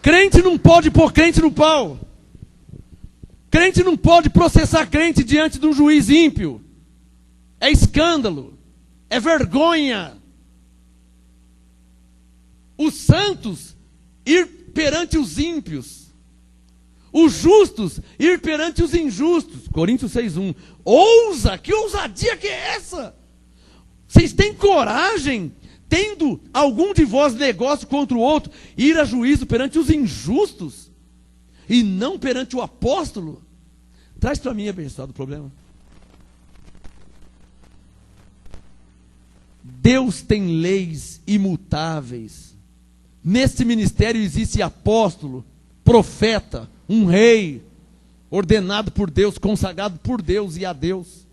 C: Crente não pode pôr crente no pau. Crente não pode processar crente diante de um juiz ímpio. É escândalo. É vergonha. Os santos ir perante os ímpios. Os justos ir perante os injustos. Coríntios 6,1. Ousa, que ousadia que é essa? Vocês têm coragem, tendo algum de vós negócio contra o outro, ir a juízo perante os injustos e não perante o apóstolo? Traz para mim, abençoado, o problema. Deus tem leis imutáveis. Nesse ministério existe apóstolo, profeta, um rei, ordenado por Deus, consagrado por Deus e a Deus.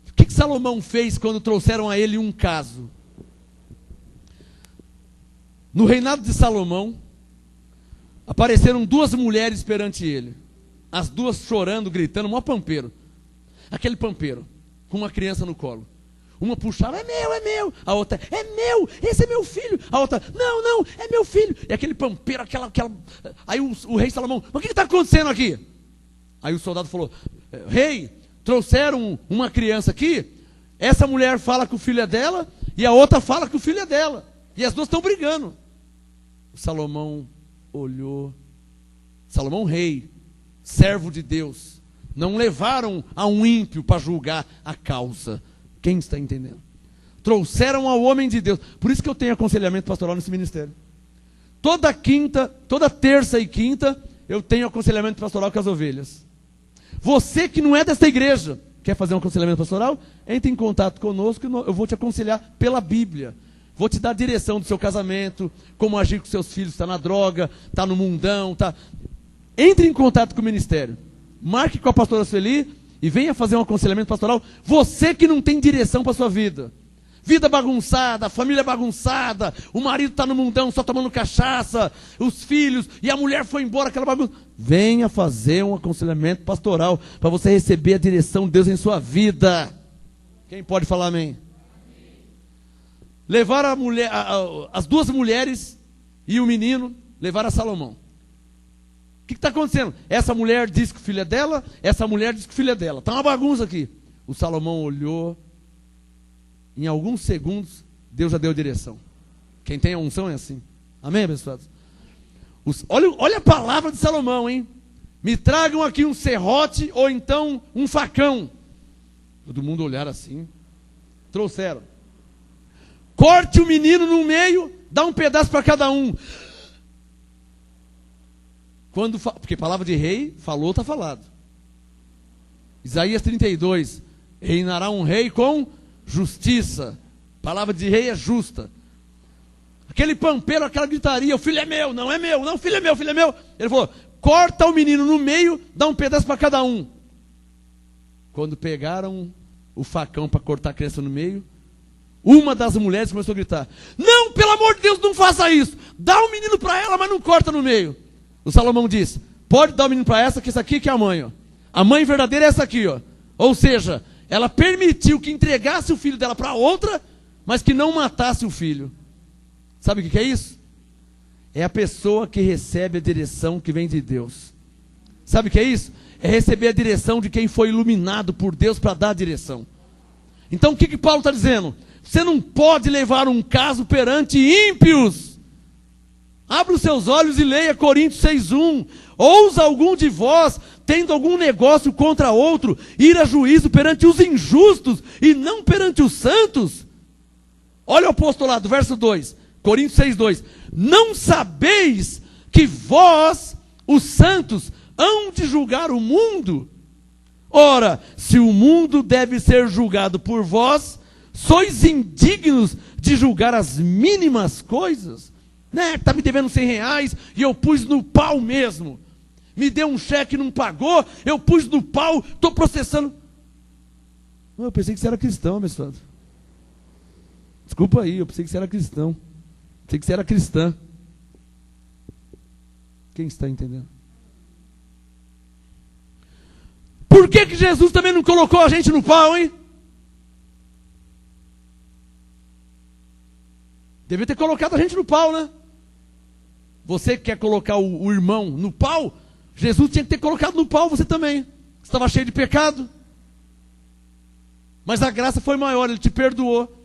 C: O que Salomão fez quando trouxeram a ele um caso? No reinado de Salomão, apareceram duas mulheres perante ele. As duas chorando, gritando, mó pampeiro. Aquele pampeiro, com uma criança no colo. Uma puxava, é meu. A outra, é meu, esse é meu filho. A outra, não, é meu filho. E aquele pampeiro, aquela... Aí o rei Salomão, mas o que está acontecendo aqui? Aí o soldado falou, rei, trouxeram uma criança aqui, essa mulher fala que o filho é dela, e a outra fala que o filho é dela. E as duas estão brigando. O Salomão olhou. Salomão, rei, servo de Deus. Não levaram a um ímpio para julgar a causa. Quem está entendendo? Trouxeram ao homem de Deus. Por isso que eu tenho aconselhamento pastoral nesse ministério. Toda terça e quinta, eu tenho aconselhamento pastoral com as ovelhas. Você que não é desta igreja, quer fazer um aconselhamento pastoral? Entre em contato conosco, eu vou te aconselhar pela Bíblia. Vou te dar a direção do seu casamento, como agir com seus filhos, está na droga, está no mundão, tá. Entre em contato com o ministério. Marque com a pastora Sueli e venha fazer um aconselhamento pastoral. Você que não tem direção para a sua vida. Vida bagunçada, família bagunçada, o marido está no mundão só tomando cachaça, os filhos, e a mulher foi embora, aquela bagunça. Venha fazer um aconselhamento pastoral para você receber a direção de Deus em sua vida. Quem pode falar amém? Levaram as duas mulheres e o menino, levaram a Salomão. O que está acontecendo? Essa mulher diz que o filho é dela, essa mulher diz que o filho é dela. Está uma bagunça aqui. O Salomão olhou. Em alguns segundos, Deus já deu direção. Quem tem a unção é assim. Amém, abençoados? Olha a palavra de Salomão, hein? Me tragam aqui um serrote ou então um facão. Todo mundo olhar assim. Trouxeram. Corte o menino no meio, dá um pedaço para cada um. Porque palavra de rei, falou, está falado. Isaías 32. Reinará um rei com justiça. Palavra de rei é justa. Aquele pampeiro, aquela gritaria, o filho é meu, não é meu, não, filho é meu, filho é meu. Ele falou, corta o menino no meio, dá um pedaço para cada um. Quando pegaram o facão para cortar a criança no meio, uma das mulheres começou a gritar, não, pelo amor de Deus, não faça isso. Dá o menino para ela, mas não corta no meio. O Salomão disse, pode dar o menino para essa, que essa aqui que é a mãe. Ó. A mãe verdadeira é essa aqui. Ó. Ou seja, ela permitiu que entregasse o filho dela para outra, mas que não matasse o filho. Sabe o que é isso? É a pessoa que recebe a direção que vem de Deus. Sabe o que é isso? É receber a direção de quem foi iluminado por Deus para dar a direção. Então o que Paulo está dizendo? Você não pode levar um caso perante ímpios. Abra os seus olhos e leia Coríntios 6:1. Ousa algum de vós, tendo algum negócio contra outro, ir a juízo perante os injustos e não perante os santos? Olha o apostolado, verso 2, Coríntios 6:2. Não sabeis que vós, os santos, hão de julgar o mundo? Ora, se o mundo deve ser julgado por vós, sois indignos de julgar as mínimas coisas? Né? Está me devendo R$100 e eu pus no pau mesmo. Me deu um cheque e não pagou, eu pus no pau, estou processando. Eu pensei que você era cristão, abençoado. Desculpa aí, eu pensei que você era cristão. Pensei que você era cristã. Quem está entendendo? Por que Jesus também não colocou a gente no pau, hein? Devia ter colocado a gente no pau, né? Você que quer colocar o irmão no pau, Jesus tinha que ter colocado no pau você também. Você estava cheio de pecado. Mas a graça foi maior, Ele te perdoou.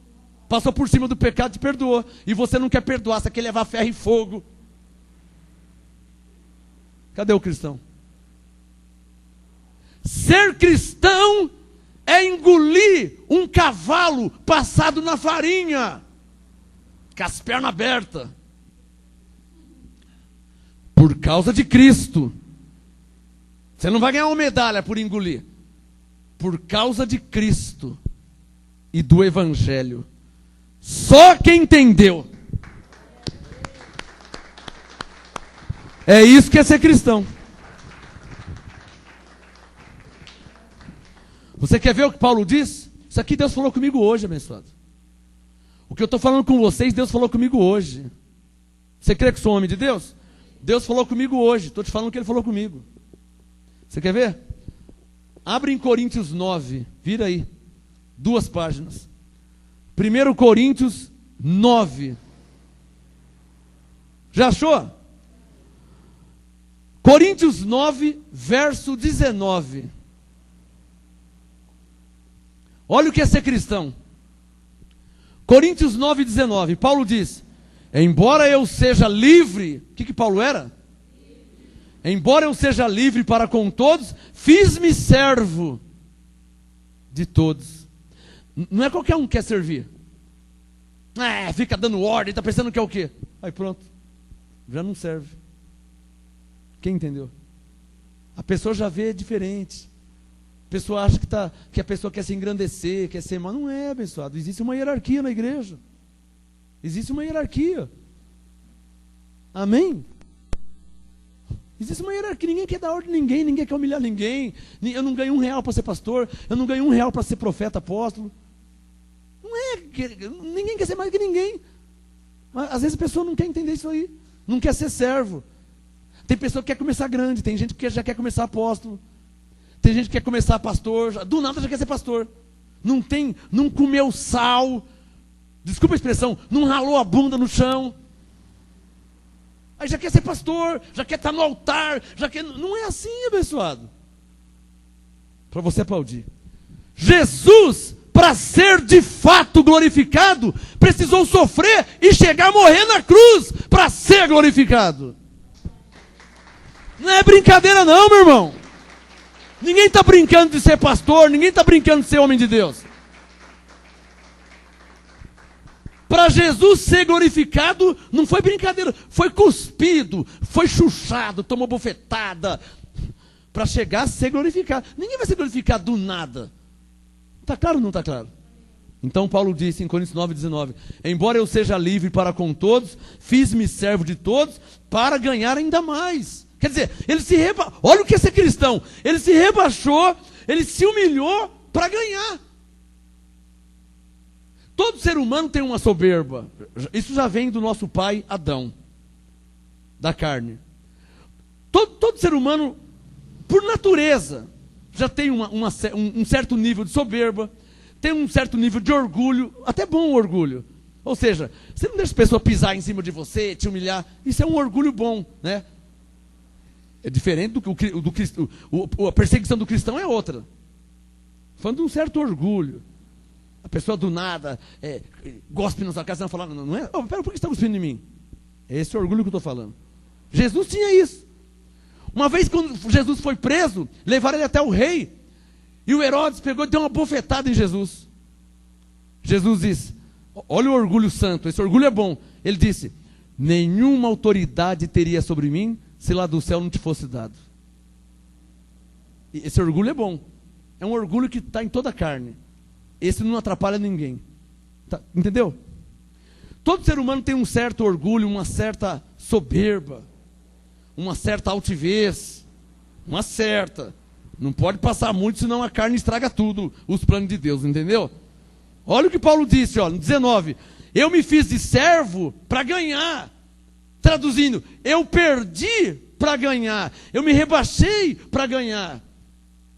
C: Passou por cima do pecado, te perdoou. E você não quer perdoar, você quer levar ferro e fogo. Cadê o cristão? Ser cristão é engolir um cavalo passado na farinha, com as pernas abertas. Por causa de Cristo. Você não vai ganhar uma medalha por engolir. Por causa de Cristo e do Evangelho. Só quem entendeu. É isso que é ser cristão. Você quer ver o que Paulo diz? Isso aqui Deus falou comigo hoje, abençoado. O que eu estou falando com vocês, Deus falou comigo hoje. Você crê que sou homem de Deus? Deus falou comigo hoje. Estou te falando que Ele falou comigo. Você quer ver? Abre em Coríntios 9. Vira aí. 2 páginas. 1 Coríntios 9. Já achou? Coríntios 9, verso 19. Olha o que é ser cristão. Coríntios 9, 19. Paulo diz: Embora eu seja livre, o que Paulo era? Embora eu seja livre para com todos, fiz-me servo de todos. Não é qualquer um que quer servir. Fica dando ordem, está pensando que é o quê? Aí pronto, já não serve. Quem entendeu? A pessoa já vê diferente. A pessoa acha que a pessoa quer se engrandecer, quer ser... Mas não é, abençoado. Existe uma hierarquia na igreja. Existe uma hierarquia. Amém? Existe uma hierarquia. Ninguém quer dar ordem a ninguém, ninguém quer humilhar ninguém. Eu não ganho R$1 para ser pastor, eu não ganho R$1 para ser profeta, apóstolo. Não é, ninguém quer ser mais que ninguém. Mas, às vezes a pessoa não quer entender isso aí. Não quer ser servo. Tem pessoa que quer começar grande, tem gente que já quer começar apóstolo. Tem gente que quer começar pastor, do nada já quer ser pastor. Não comeu sal, desculpa a expressão, não ralou a bunda no chão. Aí já quer ser pastor, já quer estar no altar, já quer... Não é assim, abençoado. Para você aplaudir. Jesus, para ser de fato glorificado, precisou sofrer e chegar a morrer na cruz para ser glorificado. Não é brincadeira não, meu irmão. Ninguém está brincando de ser pastor, ninguém está brincando de ser homem de Deus. Para Jesus ser glorificado, não foi brincadeira, foi cuspido, foi chuchado, tomou bofetada, para chegar a ser glorificado. Ninguém vai ser glorificado do nada. Está claro ou não está claro? Então Paulo disse em Coríntios 9:19, embora eu seja livre para com todos, fiz-me servo de todos, para ganhar ainda mais. Quer dizer, olha o que é ser cristão, ele se rebaixou, ele se humilhou para ganhar. Todo ser humano tem uma soberba. Isso já vem do nosso pai Adão, da carne. Todo ser humano, por natureza, já tem um certo nível de soberba, tem um certo nível de orgulho, até bom orgulho. Ou seja, você não deixa a pessoa pisar em cima de você, te humilhar. Isso é um orgulho bom, né? É diferente do que a perseguição do cristão é outra. Falando de um certo orgulho. A pessoa do nada gospe na sua casa e não fala, não é? Pera, por que está cuspindo em mim? É esse orgulho que eu estou falando. Jesus tinha isso. Uma vez quando Jesus foi preso, levaram ele até o rei. E o Herodes pegou e deu uma bofetada em Jesus. Jesus disse, olha o orgulho santo, esse orgulho é bom. Ele disse, nenhuma autoridade teria sobre mim se lá do céu não te fosse dado. E esse orgulho é bom. É um orgulho que está em toda a carne. Esse não atrapalha ninguém. Tá, entendeu? Todo ser humano tem um certo orgulho, uma certa soberba, uma certa altivez. Uma certa. Não pode passar muito, senão a carne estraga tudo, os planos de Deus, entendeu? Olha o que Paulo disse, ó, no 19. Eu me fiz de servo para ganhar. Traduzindo, eu perdi para ganhar. Eu me rebaixei para ganhar.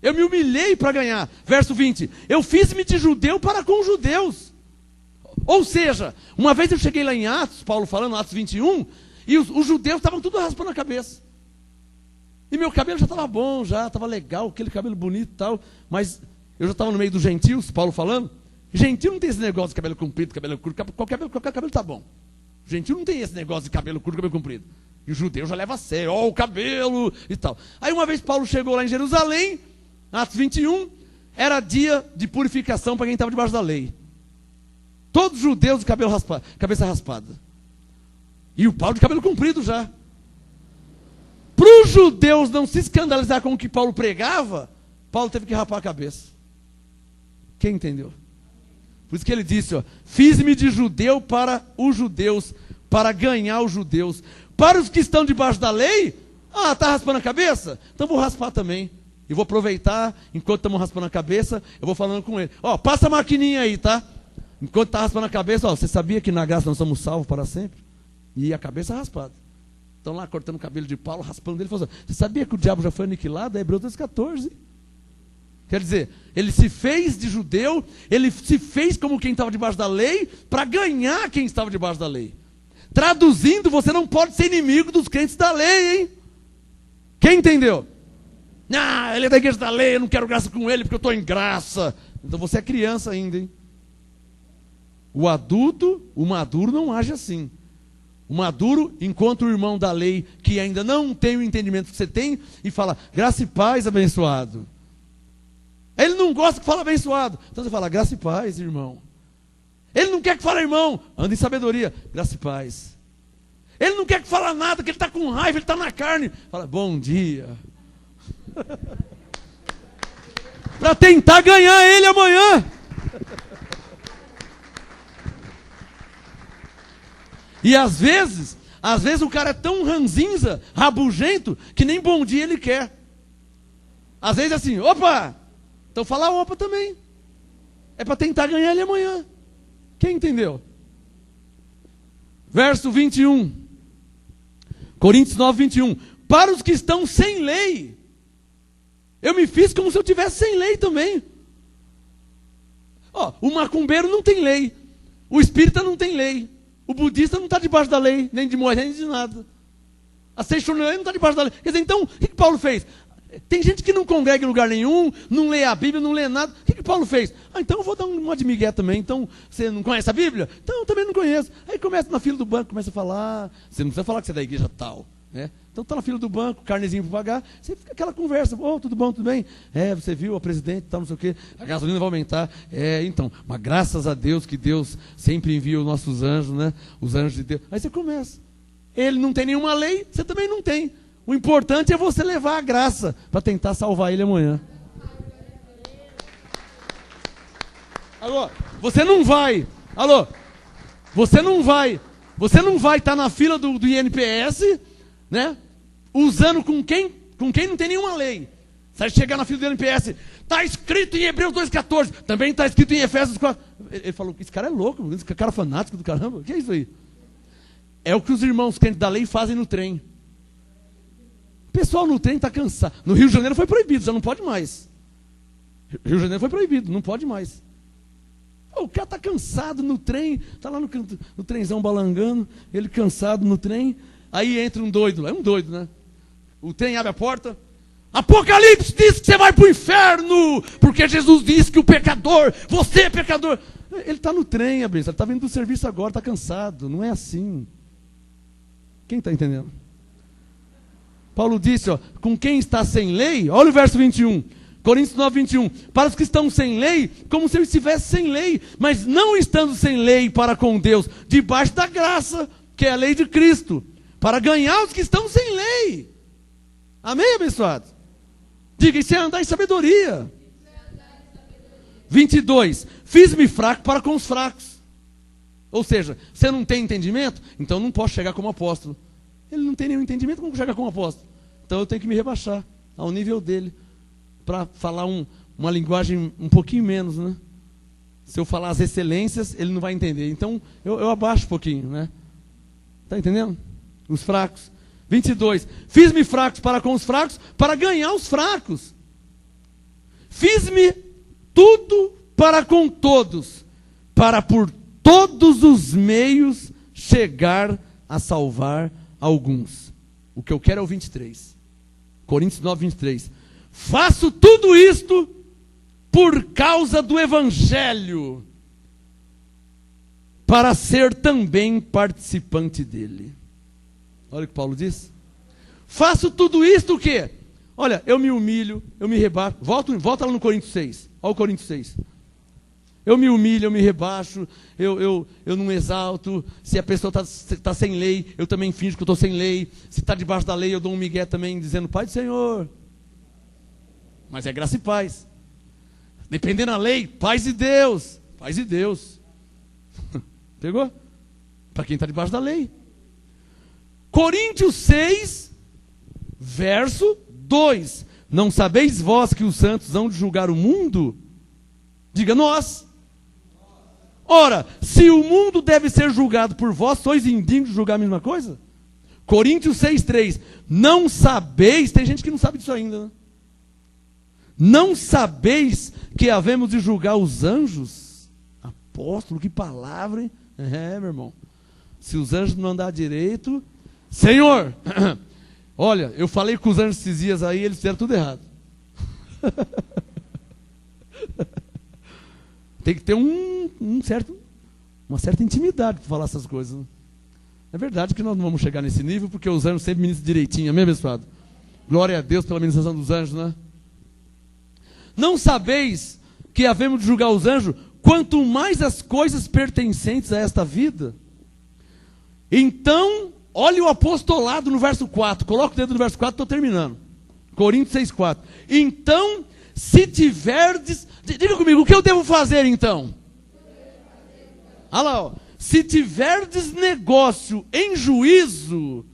C: Eu me humilhei para ganhar. Verso 20. Eu fiz-me de judeu para com os judeus. Ou seja, uma vez eu cheguei lá em Atos, Paulo falando, Atos 21, e os judeus estavam tudo raspando a cabeça. E meu cabelo já estava bom, já estava legal, aquele cabelo bonito e tal. Mas eu já estava no meio dos gentios, Paulo falando. Gentil não tem esse negócio de cabelo comprido, cabelo curto. Qualquer cabelo está bom. Gentil não tem esse negócio de cabelo curto, cabelo comprido. E o judeu já leva a sério, ó, o cabelo e tal. Aí uma vez Paulo chegou lá em Jerusalém, Atos 21, era dia de purificação para quem estava debaixo da lei. Todos os judeus de cabeça raspada. E o Paulo de cabelo comprido já. Para os judeus não se escandalizar com o que Paulo pregava, Paulo teve que rapar a cabeça. Quem entendeu? Por isso que ele disse, ó, fiz-me de judeu para os judeus, para ganhar os judeus. Para os que estão debaixo da lei, está raspando a cabeça? Então vou raspar também. E vou aproveitar, enquanto estamos raspando a cabeça, eu vou falando com ele. Ó, passa a maquininha aí, tá? Enquanto está raspando a cabeça, ó, você sabia que na graça nós somos salvos para sempre? E a cabeça raspada. Estão lá cortando o cabelo de Paulo, raspando ele, falando assim, você sabia que o diabo já foi aniquilado? É Hebreus 2,14. Quer dizer, ele se fez de judeu, ele se fez como quem estava debaixo da lei, para ganhar quem estava debaixo da lei. Traduzindo, você não pode ser inimigo dos crentes da lei, hein? Quem entendeu? Ele é da igreja da lei, eu não quero graça com ele, porque eu estou em graça. Então você é criança ainda, hein? O adulto, o maduro não age assim. O maduro encontra o irmão da lei que ainda não tem o entendimento que você tem e fala, graça e paz, abençoado. Ele não gosta que fala abençoado. Então você fala, graça e paz, irmão. Ele não quer que fale, irmão, anda em sabedoria, graça e paz. Ele não quer que fale nada, que ele está com raiva, ele está na carne. Fala, bom dia. Para tentar ganhar ele amanhã. E às vezes o cara é tão ranzinza, rabugento, que nem bom dia ele quer. Às vezes é assim, opa! Então fala opa também. É para tentar ganhar ele amanhã. Quem entendeu? Verso 21. Coríntios 9, 21. Para os que estão sem lei, eu me fiz como se eu tivesse sem lei também. Ó, o macumbeiro não tem lei. O espírita não tem lei. O budista não está debaixo da lei, nem de Moisés, nem de nada. A Seixonelê não está debaixo da lei. Quer dizer, então, o que Paulo fez? Tem gente que não congrega em lugar nenhum, não lê a Bíblia, não lê nada. O que Paulo fez? Então eu vou dar uma de migué também. Então, você não conhece a Bíblia? Então eu também não conheço. Aí começa na fila do banco, começa a falar. Você não precisa falar que você é da igreja tal, né? Então está na fila do banco, carnezinho para pagar. Você fica aquela conversa. Oh, tudo bom, tudo bem? Você viu a presidente, tal, não sei o quê. A gasolina vai aumentar. Então, mas graças a Deus que Deus sempre envia os nossos anjos, né? Os anjos de Deus. Aí você começa. Ele não tem nenhuma lei, você também não tem. O importante é você levar a graça para tentar salvar ele amanhã. Alô, você não vai. Você não vai estar na fila do INPS, né? Usando com quem não tem nenhuma lei. Você vai chegar na fila do INPS, está escrito em Hebreus 2,14, também está escrito em Efésios 4. Ele falou, esse cara é louco, esse cara é fanático do caramba. O que é isso aí? É o que os irmãos crentes da lei fazem no trem. O pessoal no trem está cansado. No Rio de Janeiro foi proibido, já não pode mais. Rio de Janeiro foi proibido, não pode mais. O cara está cansado no trem, está lá no trenzão balangando, ele cansado no trem, aí entra um doido, é um doido, né? O trem abre a porta, Apocalipse diz que você vai para o inferno, porque Jesus disse que o pecador, você é pecador. Ele está no trem, ele está vindo do serviço agora, está cansado, não é assim. Quem está entendendo? Paulo disse, com quem está sem lei, olha o verso 21, Coríntios 9, 21, para os que estão sem lei, como se eu estivesse sem lei, mas não estando sem lei para com Deus, debaixo da graça, que é a lei de Cristo, para ganhar os que estão sem lei. Amém, abençoados? Diga, isso é andar em sabedoria. 22, fiz-me fraco para com os fracos. Ou seja, você não tem entendimento? Então não posso chegar como apóstolo. Ele não tem nenhum entendimento, como chegar como apóstolo? Então eu tenho que me rebaixar ao nível dele, para falar uma linguagem um pouquinho menos, né? Se eu falar as excelências, ele não vai entender. Então eu abaixo um pouquinho, né? Está entendendo? Os fracos. 22, fiz-me fracos para com os fracos, para ganhar os fracos. Fiz-me tudo para com todos, para por todos os meios chegar a salvar alguns. O que eu quero é o 23. Coríntios 9, 23. Faço tudo isto por causa do Evangelho, para ser também participante dele. Olha o que Paulo diz. Faço tudo isto o quê? Olha, eu me humilho, eu me rebaixo. Volta lá no Coríntios 6. Olha o Coríntios 6. Eu me humilho, eu me rebaixo, eu não exalto. Se a pessoa está sem lei, eu também finjo que eu estou sem lei. Se está debaixo da lei, eu dou um migué também, dizendo, Pai do Senhor. Mas é graça e paz. Dependendo da lei, paz de Deus. Paz de Deus. Pegou? Para quem está debaixo da lei. Coríntios 6, verso 2. Não sabeis vós que os santos hão de julgar o mundo? Diga nós. Ora, se o mundo deve ser julgado por vós, sois indignos de julgar a mesma coisa? Coríntios 6, 3. Não sabeis, tem gente que não sabe disso ainda, né? Não sabeis que havemos de julgar os anjos? Apóstolo, que palavra, hein? Meu irmão. Se os anjos não andar direito, Senhor, olha, eu falei com os anjos esses dias aí, eles fizeram tudo errado. Tem que ter uma certa intimidade para falar essas coisas, né? É verdade que nós não vamos chegar nesse nível, porque os anjos sempre ministram direitinho, amém, abençoado? Glória a Deus pela ministração dos anjos, né? Não sabeis que havemos de julgar os anjos, quanto mais as coisas pertencentes a esta vida? Então, olha o apostolado no verso 4. Coloca o dedo no verso 4, estou terminando. Coríntios 6,4. Então, se tiverdes... Diga comigo, o que eu devo fazer então? Olha lá, ó. Se tiverdes negócio em juízo,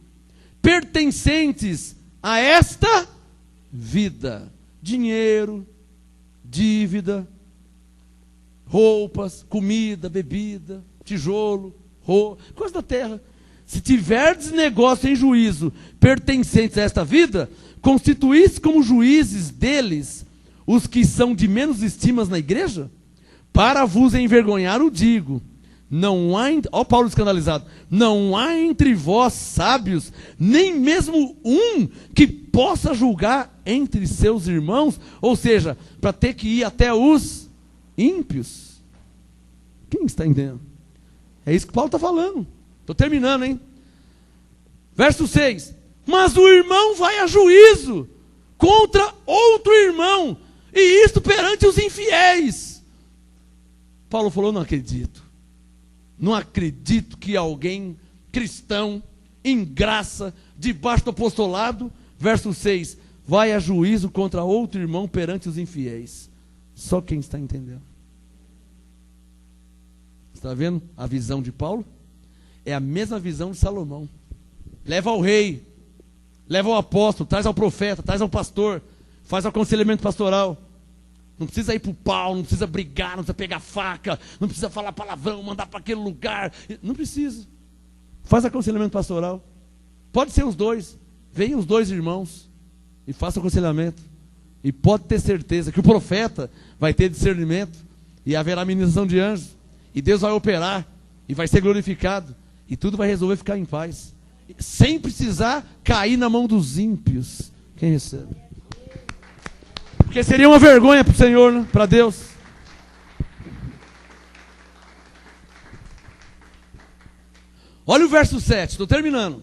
C: pertencentes a esta vida, dinheiro, dívida, roupas, comida, bebida, tijolo, coisa da terra. Se tiverdes negócio em juízo, pertencentes a esta vida, constituís como juízes deles os que são de menos estimas na igreja? Para vos envergonhar o digo. Não há, ó Paulo escandalizado, não há entre vós sábios, nem mesmo um que possa julgar entre seus irmãos, ou seja, para ter que ir até os ímpios. Quem está entendendo? É isso que Paulo está falando. Estou terminando, hein? Verso 6. Mas o irmão vai a juízo contra outro irmão, e isto perante os infiéis. Paulo falou, não acredito. Não acredito que alguém cristão, em graça, debaixo do apostolado, verso 6, vai a juízo contra outro irmão perante os infiéis. Só quem está entendendo. Está vendo a visão de Paulo? É a mesma visão de Salomão. Leva ao rei, leva ao apóstolo, traz ao profeta, traz ao pastor, faz aconselhamento pastoral. Não precisa ir para o pau, não precisa brigar, não precisa pegar faca, não precisa falar palavrão, mandar para aquele lugar. Não precisa. Faz aconselhamento pastoral. Pode ser os dois. Venham os dois irmãos e faça aconselhamento. E pode ter certeza que o profeta vai ter discernimento e haverá ministração de anjos. E Deus vai operar e vai ser glorificado. E tudo vai resolver ficar em paz. Sem precisar cair na mão dos ímpios. Quem recebe? Porque seria uma vergonha para o Senhor, né? Para Deus. Olha o verso 7, estou terminando.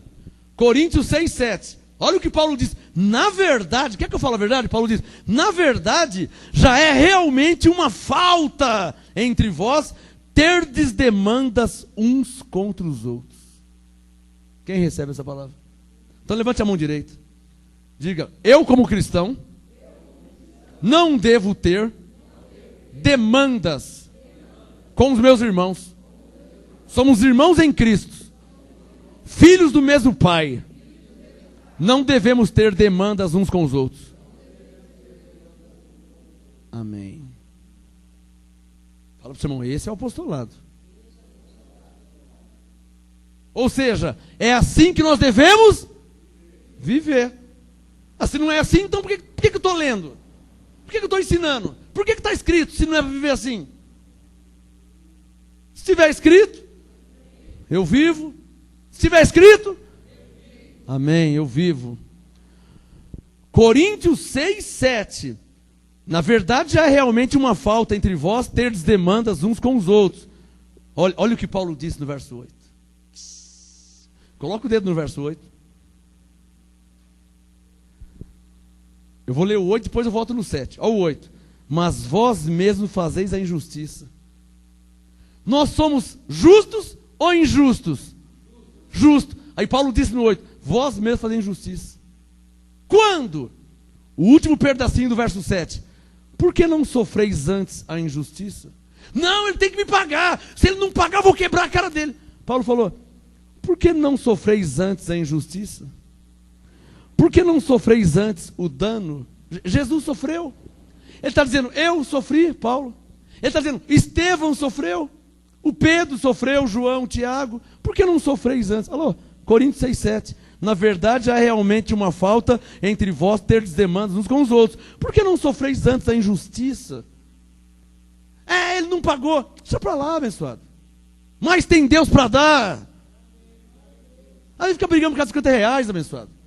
C: Coríntios 6, 7. Olha o que Paulo diz. Na verdade, quer que eu fale a verdade? Paulo diz, na verdade, já é realmente uma falta entre vós terdes demandas uns contra os outros. Quem recebe essa palavra? Então levante a mão direita. Diga, eu como cristão, não devo ter demandas com os meus irmãos. Somos irmãos em Cristo, filhos do mesmo Pai. Não devemos ter demandas uns com os outros. Amém. Fala para o seu irmão, esse é o apostolado. Ou seja, é assim que nós devemos viver. Se não é assim, então por que eu estou lendo? Por que eu estou ensinando? Por que está escrito se não é para viver assim? Se estiver escrito, eu vivo. Se estiver escrito, amém, eu vivo. Coríntios 6, 7. Na verdade, já é realmente uma falta entre vós terdes demandas uns com os outros. Olha o que Paulo disse no verso 8. Coloca o dedo no verso 8. Eu vou ler o 8, depois eu volto no 7. Olha o 8. Mas vós mesmos fazeis a injustiça. Nós somos justos ou injustos? Justo. Aí Paulo disse no 8. Vós mesmos fazeis injustiça. Quando? O último pedacinho do verso 7. Por que não sofreis antes a injustiça? Não, ele tem que me pagar. Se ele não pagar, eu vou quebrar a cara dele. Paulo falou, por que não sofreis antes a injustiça? Por que não sofreis antes o dano? Jesus sofreu. Ele está dizendo, eu sofri, Paulo. Ele está dizendo, Estevão sofreu. O Pedro sofreu, João, Tiago. Por que não sofreis antes? Alô, Coríntios 6, 7. Na verdade, há realmente uma falta entre vós terdes demandas uns com os outros. Por que não sofreis antes a injustiça? Ele não pagou. Deixa para lá, abençoado. Mas tem Deus para dar. Aí fica brigando por causa de 50 reais, abençoado.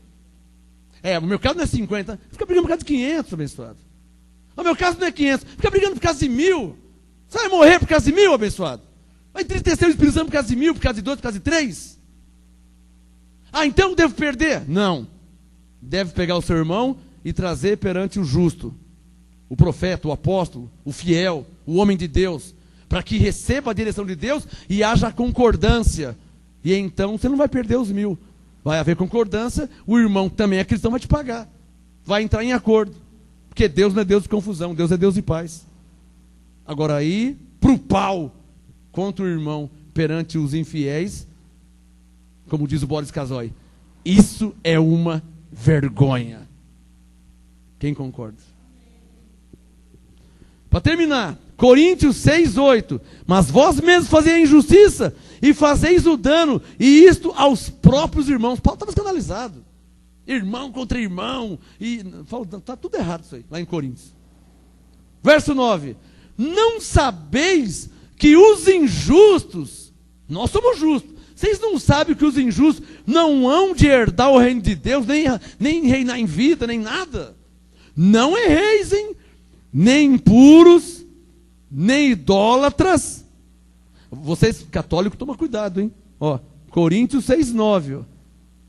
C: O meu caso não é 50. Fica brigando por causa de 500, abençoado. O meu caso não é 500. Fica brigando por causa de 1000. Você vai morrer por causa de 1000, abençoado? Vai entristecer o Espírito Santo por causa de 1000, por causa de 2, por causa de 3? Ah, então eu devo perder? Não. Deve pegar o seu irmão e trazer perante o justo, o profeta, o apóstolo, o fiel, o homem de Deus, para que receba a direção de Deus e haja concordância. E então você não vai perder os 1.000. Vai haver concordância, o irmão que também é cristão vai te pagar. Vai entrar em acordo. Porque Deus não é Deus de confusão, Deus é Deus de paz. Agora aí, pro pau contra o irmão perante os infiéis, como diz o Boris Casoy, isso é uma vergonha. Quem concorda? Para terminar, Coríntios 6:8. Mas vós mesmos fazeis a injustiça e fazeis o dano, e isto aos próprios irmãos. Paulo estava escandalizado. Irmão contra irmão. E está tudo errado isso aí, lá em Coríntios. Verso 9. Não sabeis que os injustos, nós somos justos, vocês não sabem que os injustos não hão de herdar o reino de Deus, nem reinar em vida, nem nada. Não erreis, hein? Nem impuros, nem idólatras. Vocês católicos, tomam cuidado, hein? Ó, Coríntios 6:9, ó.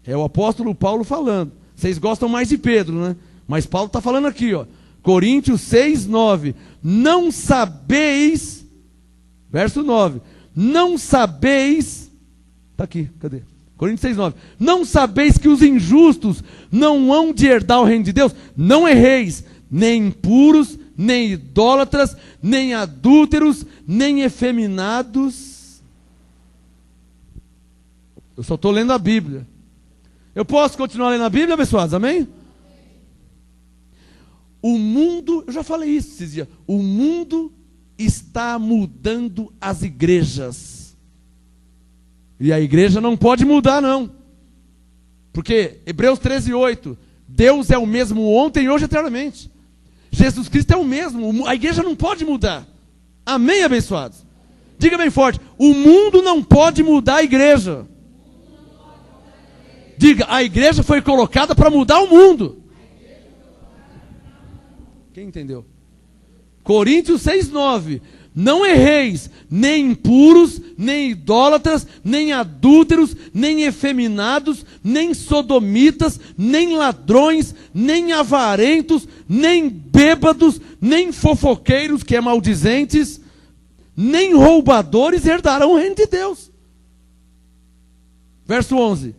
C: É o apóstolo Paulo falando. Vocês gostam mais de Pedro, né? Mas Paulo está falando aqui, ó. Coríntios 6:9. Não sabeis, verso 9. Não sabeis, está aqui, cadê? Coríntios 6:9. Não sabeis que os injustos não hão de herdar o reino de Deus? Não erreis, nem impuros, nem idólatras, nem adúlteros, nem efeminados. Eu só estou lendo a Bíblia. Eu posso continuar lendo a Bíblia, abençoados? Amém? O mundo, eu já falei isso esses dias, o mundo está mudando as igrejas. E a igreja não pode mudar, não. Porque Hebreus 13:8, Deus é o mesmo ontem, hoje e eternamente. Jesus Cristo é o mesmo, a igreja não pode mudar. Amém, abençoados? Diga bem forte, o mundo não pode mudar a igreja. Diga, a igreja foi colocada para mudar o mundo. Quem entendeu? Coríntios 6:9. Não erreis, nem impuros, nem idólatras, nem adúlteros, nem efeminados, nem sodomitas, nem ladrões, nem avarentos, nem bêbados, nem fofoqueiros, que é maldizentes, nem roubadores herdarão o reino de Deus. Verso 11.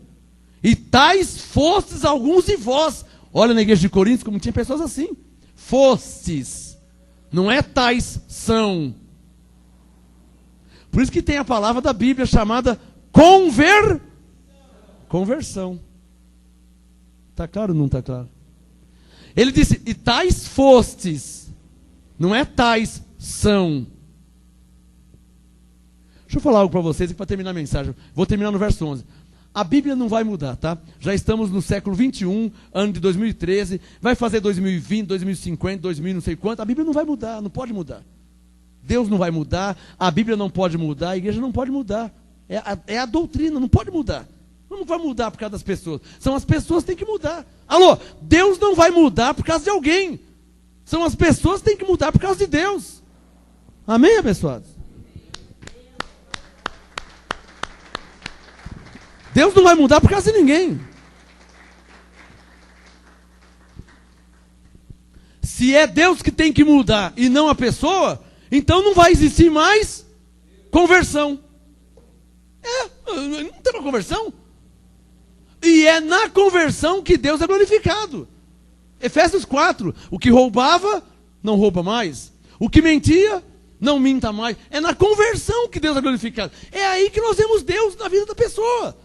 C: E tais fostes alguns de vós. Olha na igreja de Coríntios como tinha pessoas assim. Fostes. Não é tais são. Por isso que tem a palavra da Bíblia chamada conversão. Está claro ou não está claro? Ele disse, e tais fostes. Não é tais são. Deixa eu falar algo para vocês aqui para terminar a mensagem. Vou terminar no verso 11. A Bíblia não vai mudar, tá? Já estamos no século 21, ano de 2013. Vai fazer 2020, 2050, 2000, não sei quanto. A Bíblia não vai mudar, não pode mudar. Deus não vai mudar, a Bíblia não pode mudar, a igreja não pode mudar. É a doutrina, não pode mudar. Não vai mudar por causa das pessoas. São as pessoas que têm que mudar. Alô, Deus não vai mudar por causa de alguém. São as pessoas que têm que mudar por causa de Deus. Amém, abençoados? Deus não vai mudar por causa de ninguém. Se é Deus que tem que mudar e não a pessoa, então não vai existir mais conversão. Não tem uma conversão. E é na conversão que Deus é glorificado. Efésios 4, o que roubava, não rouba mais. O que mentia, não minta mais. É na conversão que Deus é glorificado. É aí que nós vemos Deus na vida da pessoa.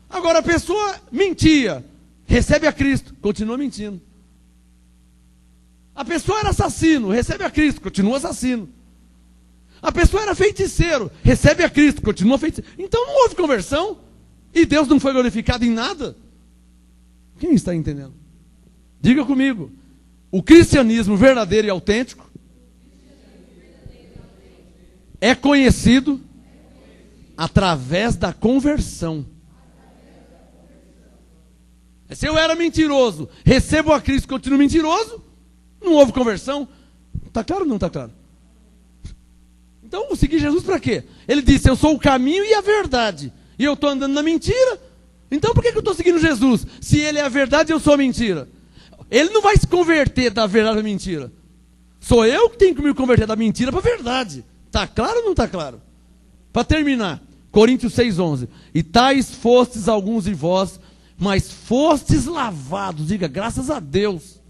C: Agora a pessoa mentia, recebe a Cristo, continua mentindo. A pessoa era assassino, recebe a Cristo, continua assassino. A pessoa era feiticeiro, recebe a Cristo, continua feiticeiro. Então não houve conversão. E Deus não foi glorificado em nada. Quem está entendendo? Diga comigo. O cristianismo verdadeiro e autêntico é conhecido através da conversão. Se eu era mentiroso, recebo a Cristo, continuo mentiroso, não houve conversão. Está claro ou não está claro? Então, eu segui Jesus para quê? Ele disse, eu sou o caminho e a verdade. E eu estou andando na mentira. Então por que eu estou seguindo Jesus? Se ele é a verdade e eu sou a mentira. Ele não vai se converter da verdade à mentira. Sou eu que tenho que me converter da mentira para a verdade. Está claro ou não está claro? Para terminar, Coríntios 6,11. E tais fostes alguns de vós, mas fostes lavados. Diga, graças a Deus.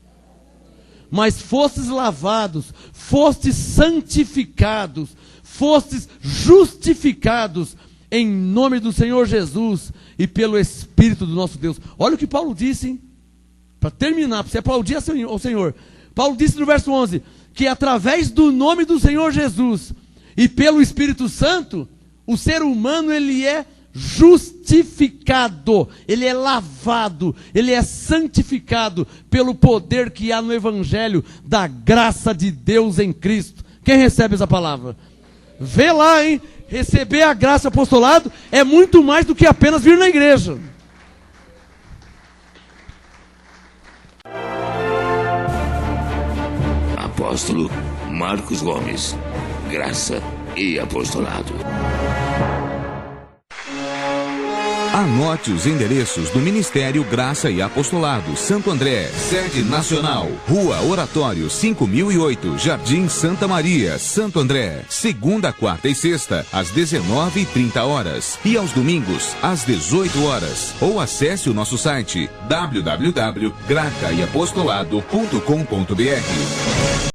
C: Mas fostes lavados, fostes santificados, fostes justificados em nome do Senhor Jesus e pelo Espírito do nosso Deus. Olha o que Paulo disse, hein? Para terminar, para você aplaudir ao Senhor. Paulo disse no verso 11, que através do nome do Senhor Jesus e pelo Espírito Santo, o ser humano ele é justificado, ele é lavado, ele é santificado pelo poder que há no Evangelho da graça de Deus em Cristo. Quem recebe essa palavra? Vê lá, hein? Receber a graça, apostolado, é muito mais do que apenas vir na igreja.
A: Apóstolo Marcos Gomes, graça e apostolado.
B: Anote os endereços do Ministério Graça e Apostolado, Santo André, sede nacional, Rua Oratório 5008, Jardim Santa Maria, Santo André, segunda, quarta e sexta, às 19h30 e aos domingos, às 18 horas. Ou acesse o nosso site www.gracaiapostolado.com.br.